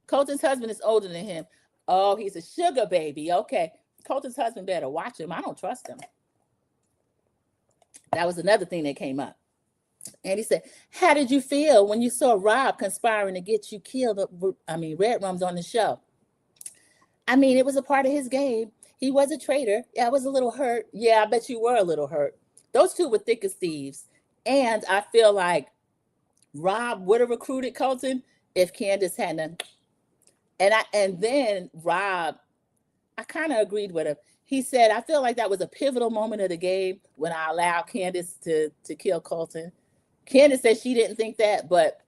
Colton's husband is older than him. Oh, he's a sugar baby. Okay. Colton's husband better watch him. I don't trust him. That was another thing that came up. And he said, how did you feel when you saw Rob conspiring to get you killed? Red Rum's on the show. I mean, it was a part of his game. He was a traitor. Yeah, I was a little hurt. Yeah, I bet you were a little hurt. Those two were thick as thieves. And I feel like Rob would have recruited Colton if Candace hadn't. And then Rob, I kind of agreed with him. He said, I feel like that was a pivotal moment of the game when I allowed Candace to kill Colton. Candace said she didn't think that, but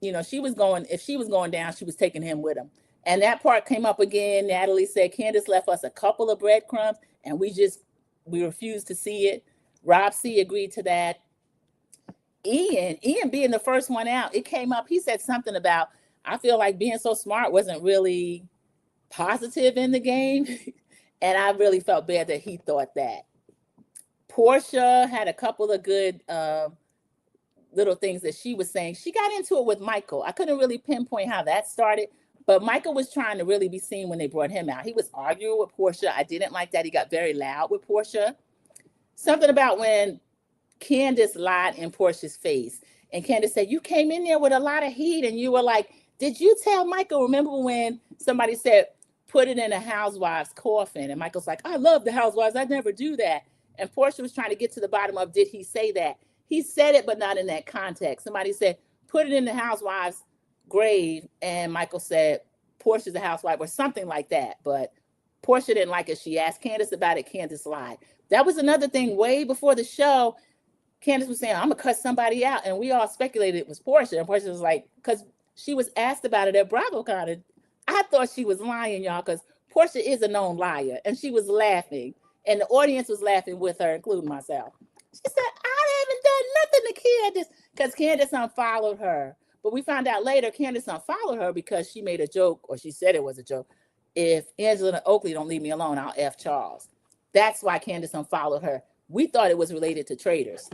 if she was going down, she was taking him with him. And that part came up again. Natalie said Candace left us a couple of breadcrumbs and we refused to see it. Rob C agreed to that. Ian being the first one out, it came up. He said something about, I feel like being so smart wasn't really positive in the game. And I really felt bad that he thought that. Portia had a couple of good little things that she was saying. She got into it with Michael. I couldn't really pinpoint how that started, but Michael was trying to really be seen when they brought him out. He was arguing with Portia. I didn't like that. He got very loud with Portia. Something about when Candace lied in Portia's face. And Candace said, you came in there with a lot of heat and you were like, did you tell Michael? Remember when somebody said, put it in a housewife's coffin? And Michael's like, I love the housewives. I never do that. And Portia was trying to get to the bottom of, did he say that? He said it, but not in that context. Somebody said, put it in the housewife's grave. And Michael said, Portia's a housewife or something like that. But Portia didn't like it. She asked Candace about it. Candace lied. That was another thing way before the show. Candace was saying, I'm going to cut somebody out. And we all speculated it was Portia. And Portia was like, because she was asked about it at BravoCon. I thought she was lying, y'all, because Portia is a known liar. And she was laughing. And the audience was laughing with her, including myself. She said, I haven't done nothing to Candace, because Candace unfollowed her. But we found out later Candace unfollowed her because she made a joke, or she said it was a joke. If Angela Oakley don't leave me alone, I'll F Charles. That's why Candace unfollowed her. We thought it was related to traitors.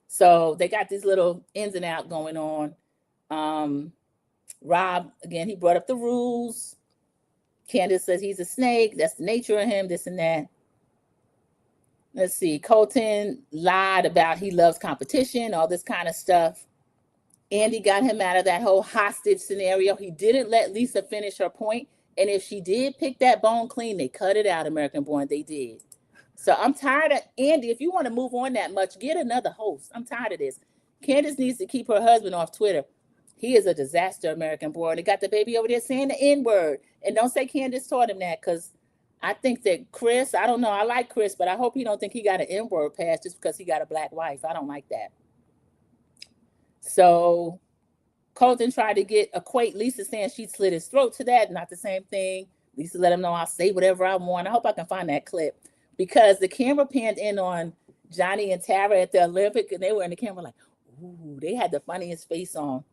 So they got these little ins and outs going on. Rob, again, he brought up the rules. Candace says he's a snake. That's the nature of him, this and that. Let's see. Colton lied about he loves competition, all this kind of stuff. Andy got him out of that whole hostage scenario. He didn't let Lisa finish her point. And if she did pick that bone clean, they cut it out, American Born. They did. So I'm tired of Andy. If you want to move on that much, get another host. I'm tired of this. Candace needs to keep her husband off Twitter. He is a disaster, American Born. They got the baby over there saying the N-word. And don't say Candace taught him that, because I think that Chris, I don't know, I like Chris, but I hope he don't think he got an N-word pass just because he got a black wife. I don't like that. So Colton tried to equate Lisa saying she slit his throat to that. Not the same thing. Lisa let him know I'll say whatever I want. I hope I can find that clip, because the camera panned in on Johnny and Tara at the Olympic, and they were in the camera like, ooh, they had the funniest face on.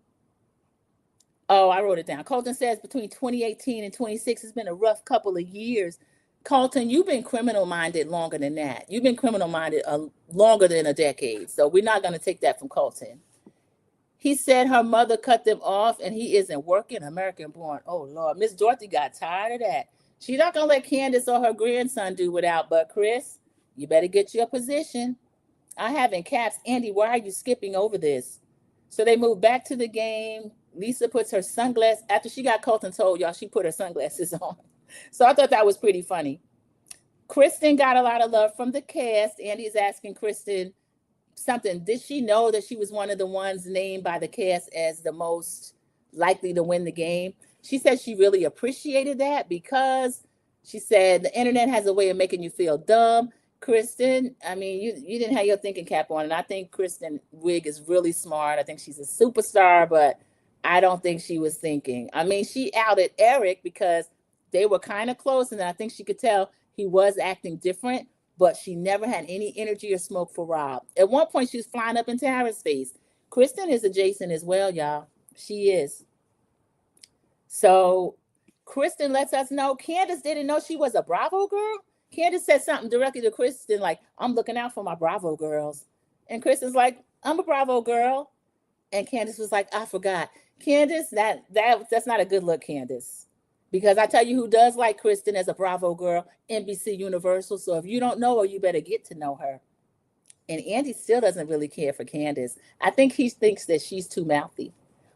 Oh, I wrote it down. Colton says between 2018 and 26, it's been a rough couple of years. Colton, you've been criminal-minded longer than that. You've been criminal-minded longer than a decade. So we're not going to take that from Colton. He said her mother cut them off and he isn't working. American Born. Oh, Lord. Miss Dorothy got tired of that. She's not going to let Candace or her grandson do without. But, Chris, you better get your position. I have in caps, Andy, why are you skipping over this? So they moved back to the game. Lisa puts her sunglasses, after she got Colton told, y'all, she put her sunglasses on. So I thought that was pretty funny. Kristen got a lot of love from the cast. Andy's asking Kristen something. Did she know that she was one of the ones named by the cast as the most likely to win the game? She said she really appreciated that, because she said the internet has a way of making you feel dumb. Kristen, I mean, you didn't have your thinking cap on, and I think Kristen Wiig is really smart. I think she's a superstar, but I don't think she was thinking. I mean, she outed Eric because they were kind of close, and I think she could tell he was acting different, but she never had any energy or smoke for Rob. At one point, she was flying up in Tara's face. Kristen is adjacent as well, y'all. She is. So Kristen lets us know Candace didn't know she was a Bravo girl. Candace said something directly to Kristen like, I'm looking out for my Bravo girls. And Kristen's like, I'm a Bravo girl. And Candace was like, I forgot. Candace, that's not a good look, Candace. Because I tell you who does like Kristen as a Bravo girl, NBC Universal. So if you don't know her, you better get to know her. And Andy still doesn't really care for Candace. I think he thinks that she's too mouthy.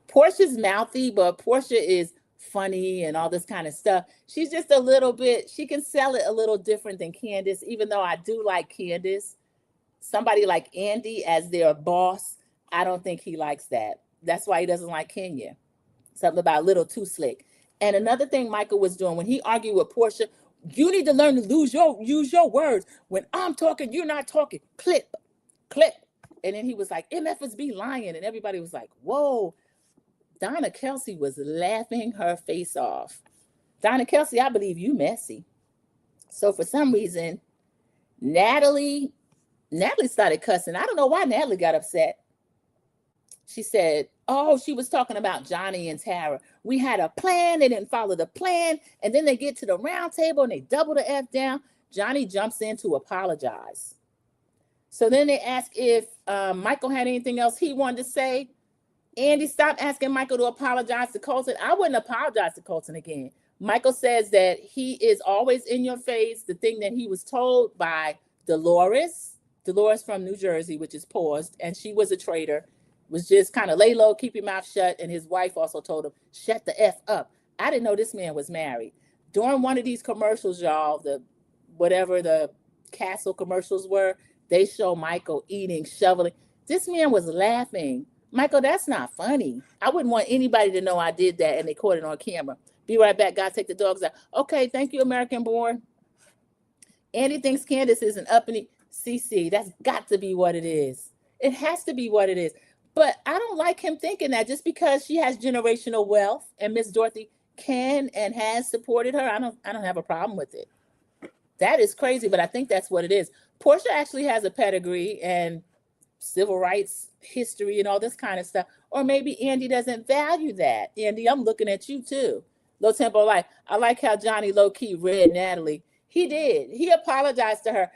Portia's mouthy, but Portia is funny and all this kind of stuff. She's just a little bit, she can sell it a little different than Candace, even though I do like Candace. Somebody like Andy as their boss, I don't think he likes that. That's why he doesn't like Kenya. Something about a little too slick. And another thing Michael was doing when he argued with Portia, you need to learn to use your words. When I'm talking, you're not talking. Clip. And then he was like, MFs be lying. And everybody was like, whoa. Donna Kelsey was laughing her face off. Donna Kelsey, I believe you messy. So for some reason, Natalie started cussing. I don't know why Natalie got upset. She said, oh, she was talking about Johnny and Tara. We had a plan. They didn't follow the plan. And then they get to the round table and they double the F down. Johnny jumps in to apologize. So then they ask if Michael had anything else he wanted to say. Andy, stop asking Michael to apologize to Colton. I wouldn't apologize to Colton again. Michael says that he is always in your face. The thing that he was told by Dolores from New Jersey, which is paused, and she was a traitor, was just kind of lay low, keep your mouth shut. And his wife also told him, shut the F up. I didn't know this man was married. During one of these commercials, y'all, whatever the castle commercials were, they show Michael eating, shoveling. This man was laughing. Michael, that's not funny. I wouldn't want anybody to know I did that and they caught it on camera. Be right back. God, take the dogs out. Okay, thank you, American Born. Andy thinks Candace is an uppity CC. That's got to be what it is. It has to be what it is. But I don't like him thinking that just because she has generational wealth and Miss Dorothy can and has supported her. I don't have a problem with it. That is crazy, but I think that's what it is. Portia actually has a pedigree and civil rights history and all this kind of stuff. Or maybe Andy doesn't value that. Andy, I'm looking at you too. Low Tempo Life. I like how Johnny low-key read Natalie. He did. He apologized to her.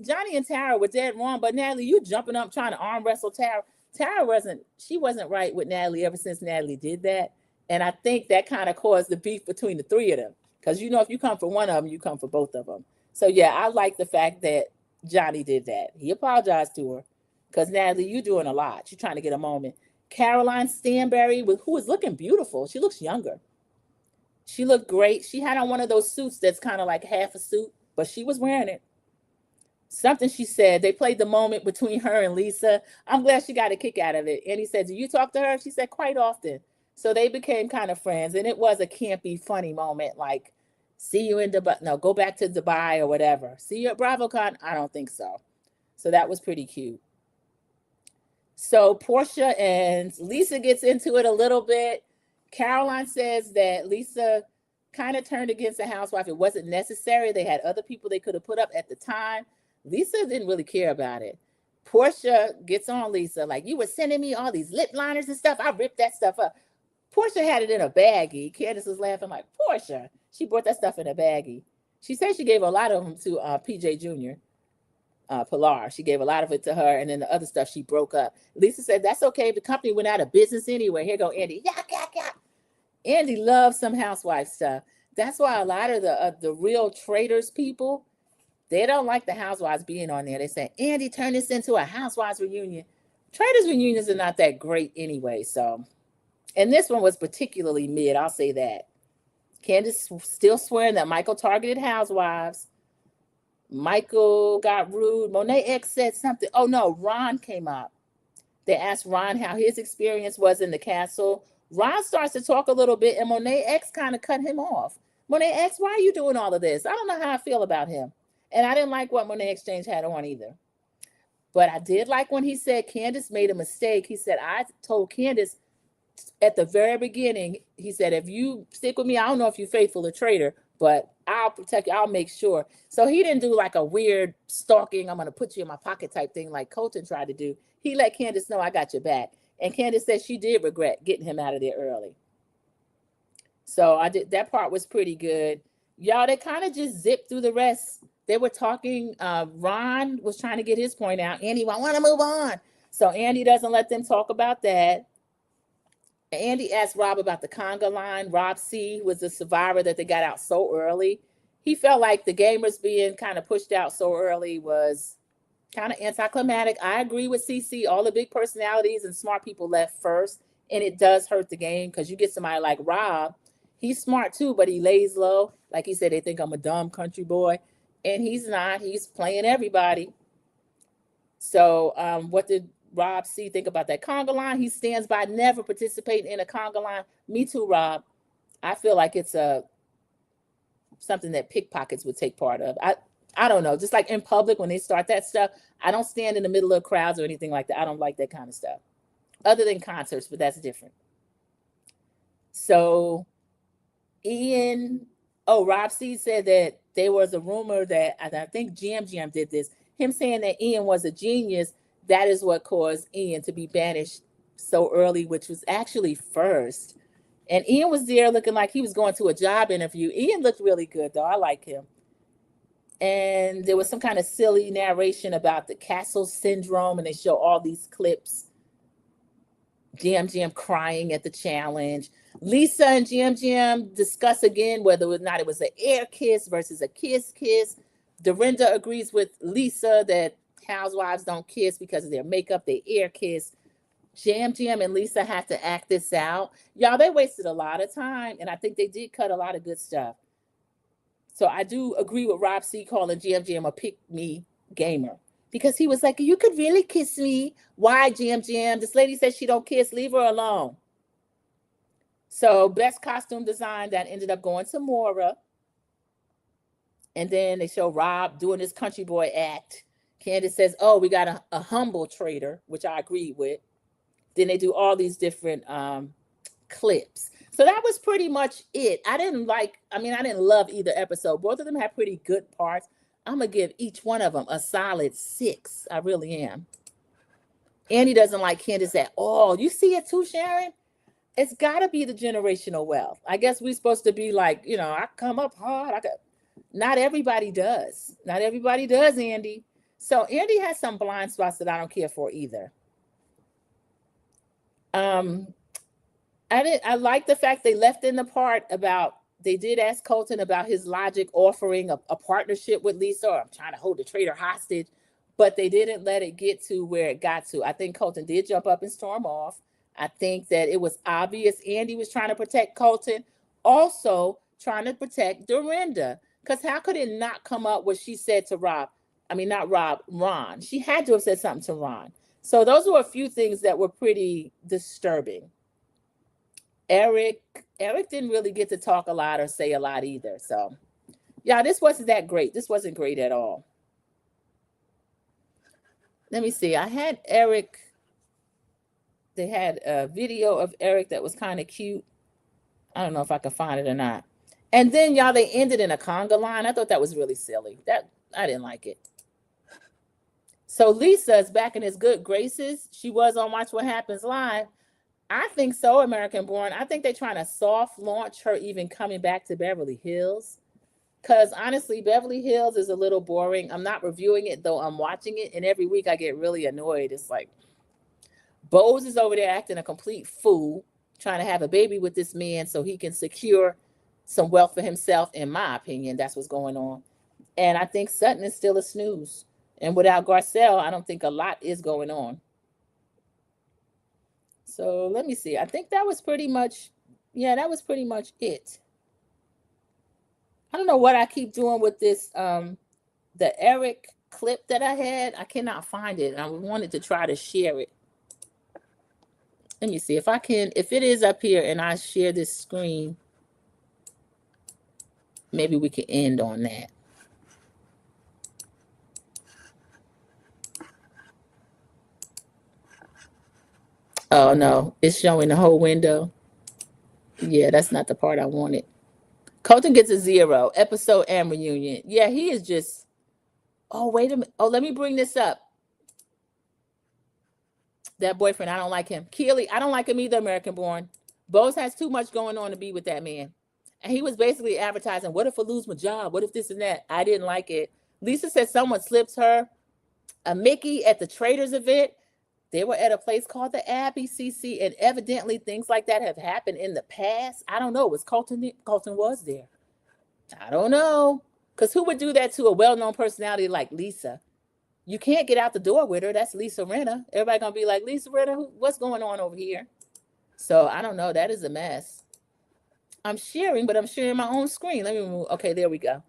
Johnny and Tara were dead wrong, but Natalie, you jumping up trying to arm wrestle Tara. Tara wasn't right with Natalie ever since Natalie did that. And I think that kind of caused the beef between the three of them. Because you know, if you come for one of them, you come for both of them. So yeah, I like the fact that Johnny did that. He apologized to her. Because Natalie, you're doing a lot. You're trying to get a moment. Caroline Stanberry, who is looking beautiful. She looks younger. She looked great. She had on one of those suits that's kind of like half a suit, but she was wearing it. Something she said, they played the moment between her and Lisa. I'm glad she got a kick out of it. And he said, do you talk to her? She said, quite often. So they became kind of friends. And it was a campy, funny moment. Like, see you in Dubai. No, go back to Dubai or whatever. See you at BravoCon? I don't think so. So that was pretty cute. So Portia and Lisa gets into it a little bit. Caroline says that Lisa kind of turned against the housewife. It wasn't necessary. They had other people they could have put up at the time. Lisa didn't really care about it. Portia gets on Lisa, like, you were sending me all these lip liners and stuff. I ripped that stuff up. Portia had it in a baggie. Candace was laughing like, Portia, she brought that stuff in a baggie. She said she gave a lot of them to PJ Jr., Pilar. She gave a lot of it to her, and then the other stuff she broke up. Lisa said, that's okay. The company went out of business anyway. Here go Andy. Yak, yak, yak. Andy loves some housewife stuff. That's why a lot of the real traders people, they don't like the housewives being on there. They say, Andy, turn this into a housewives reunion. Traders reunions are not that great anyway. So, and this one was particularly mid. I'll say that. Candace still swearing that Michael targeted housewives. Michael got rude. Monet X said something. Oh no, Ron came up. They asked Ron how his experience was in the castle. Ron starts to talk a little bit, and Monet X kind of cut him off. Monet X, why are you doing all of this? I don't know how I feel about him. And I didn't like what Monet Exchange had on either. But I did like when he said Candace made a mistake. He said, I told Candace at the very beginning, he said, if you stick with me, I don't know if you're faithful or traitor, but I'll protect you. I'll make sure. So he didn't do like a weird stalking, I'm going to put you in my pocket type thing like Colton tried to do. He let Candace know, I got your back. And Candace said she did regret getting him out of there early. So I did, that part was pretty good. Y'all, they kind of just zipped through the rest. They were talking, Ron was trying to get his point out. Andy, I want to move on. So Andy doesn't let them talk about that. Andy asked Rob about the conga line. Rob C was the survivor that they got out so early. He felt like the gamers being kind of pushed out so early was kind of anticlimactic. I agree with CC. All the big personalities and smart people left first, and it does hurt the game because you get somebody like Rob. He's smart too, but he lays low. Like he said, they think I'm a dumb country boy, and he's not. He's playing everybody. So what did Rob C think about that conga line? He stands by never participating in a conga line. Me too, Rob. I feel like it's something that pickpockets would take part of. I don't know. Just like in public when they start that stuff, I don't stand in the middle of crowds or anything like that. I don't like that kind of stuff. Other than concerts, but that's different. So Rob C said that there was a rumor that, I think GM did this, him saying that Ian was a genius. That is what caused Ian to be banished so early, which was actually first. And Ian was there looking like he was going to a job interview. Ian looked really good, though. I like him. And there was some kind of silly narration about the castle syndrome, and they show all these clips. GM crying at the challenge. Lisa and GM discuss again whether or not it was an air kiss versus a kiss. Dorinda agrees with Lisa that housewives don't kiss because of their makeup, they air kiss. GM and Lisa have to act this out. Y'all, they wasted a lot of time, and I think they did cut a lot of good stuff. So I do agree with Rob C calling GM a pick-me gamer. Because he was like, you could really kiss me. Why, GM? This lady says she don't kiss. Leave her alone. So best costume design, that ended up going to Maura. And then they show Rob doing this country boy act. Candace says, oh, we got a humble traitor, which I agree with. Then they do all these different clips. So that was pretty much it. I didn't love either episode. Both of them had pretty good parts. I'm going to give each one of them a solid 6. I really am. Andy doesn't like Candace at all. You see it too, Sharon? It's got to be the generational wealth. I guess we're supposed to be like, I come up hard. Not everybody does. Not everybody does, Andy. So Andy has some blind spots that I don't care for either. I like the fact they left in the part about, they did ask Colton about his logic offering a partnership with Lisa, or I'm trying to hold the traitor hostage, but they didn't let it get to where it got to. I think Colton did jump up and storm off. I think that it was obvious Andy was trying to protect Colton, also trying to protect Dorinda. Because how could it not come up what she said to Ron? She had to have said something to Ron. So those were a few things that were pretty disturbing. Eric didn't really get to talk a lot or say a lot either. So, yeah, this wasn't that great. This wasn't great at all. Let me see. I had Eric. They had a video of Eric that was kind of cute. I don't know if I can find it or not. And then, y'all, they ended in a conga line. I thought that was really silly. I didn't like it. So Lisa is back in his good graces. She was on Watch What Happens Live. I think so, American Born. I think they're trying to soft launch her even coming back to Beverly Hills. Because honestly, Beverly Hills is a little boring. I'm not reviewing it, though I'm watching it. And every week I get really annoyed. It's like, Bose is over there acting a complete fool, trying to have a baby with this man so he can secure some wealth for himself. In my opinion, that's what's going on. And I think Sutton is still a snooze. And without Garcelle, I don't think a lot is going on. So let me see. I think that was pretty much it. I don't know what I keep doing with this, the Eric clip that I had. I cannot find it. I wanted to try to share it. Let me see if I can, if it is up here and I share this screen, maybe we can end on that. Oh no, it's showing the whole window. Yeah, that's not the part I wanted. Colton gets a 0. Episode and reunion. Yeah, he is just. Oh, wait a minute. Oh, let me bring this up. That boyfriend, I don't like him. Keely, I don't like him either, American Born. Bose has too much going on to be with that man. And he was basically advertising, what if I lose my job? What if this and that? I didn't like it. Lisa said someone slips her a Mickey at the Traders event. They were at a place called the Abbey CC, and evidently things like that have happened in the past. I don't know. Was Colton was there? I don't know. Because who would do that to a well-known personality like Lisa? You can't get out the door with her. That's Lisa Rinna. Everybody going to be like, Lisa Rinna, what's going on over here? So I don't know. That is a mess. I'm sharing, but I'm sharing my own screen. Let me move. Okay, there we go.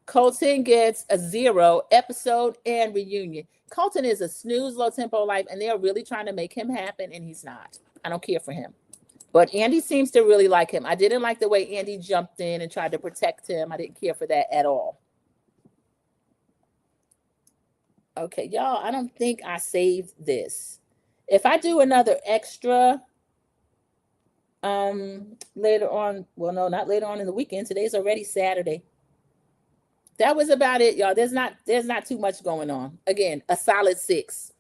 Colton gets a 0. Episode and reunion. Colton is a snooze, low tempo life, and they're really trying to make him happen, and he's not. I don't care for him. But Andy seems to really like him. I didn't like the way Andy jumped in and tried to protect him. I didn't care for that at all. Okay, y'all, I don't think I saved this. If I do another extra later on, well, no, not later on in the weekend. Today's already Saturday. That was about it, y'all. There's not too much going on. Again, a solid 6.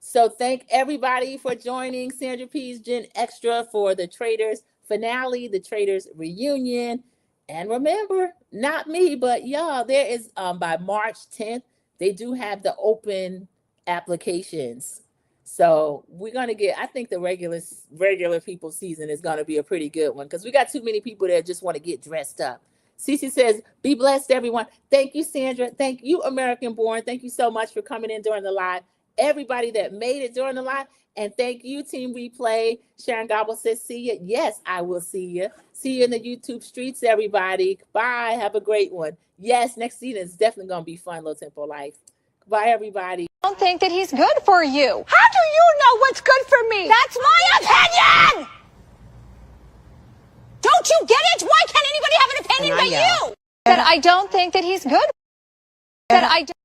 So thank everybody for joining Sandra P's Gen Extra for the Traders finale, the Traders reunion. And remember, not me, but y'all, there is by March 10th, they do have the open applications. So we're going to get, I think the regular people season is going to be a pretty good one because we got too many people that just want to get dressed up. Cece says, be blessed, everyone. Thank you, Sandra. Thank you, American Born. Thank you so much for coming in during the live. Everybody that made it during the live. And thank you, Team Replay. Sharon Gobble says, see you. Yes, I will see you. See you in the YouTube streets, everybody. Bye. Have a great one. Yes, next season is definitely going to be fun, Low Tempo Life. Bye, everybody. I don't think that he's good for you. How do you know what's good for me? That's my opinion! Don't you get it? Why can't anybody have an opinion but you? That I don't think that he's good. That I don't.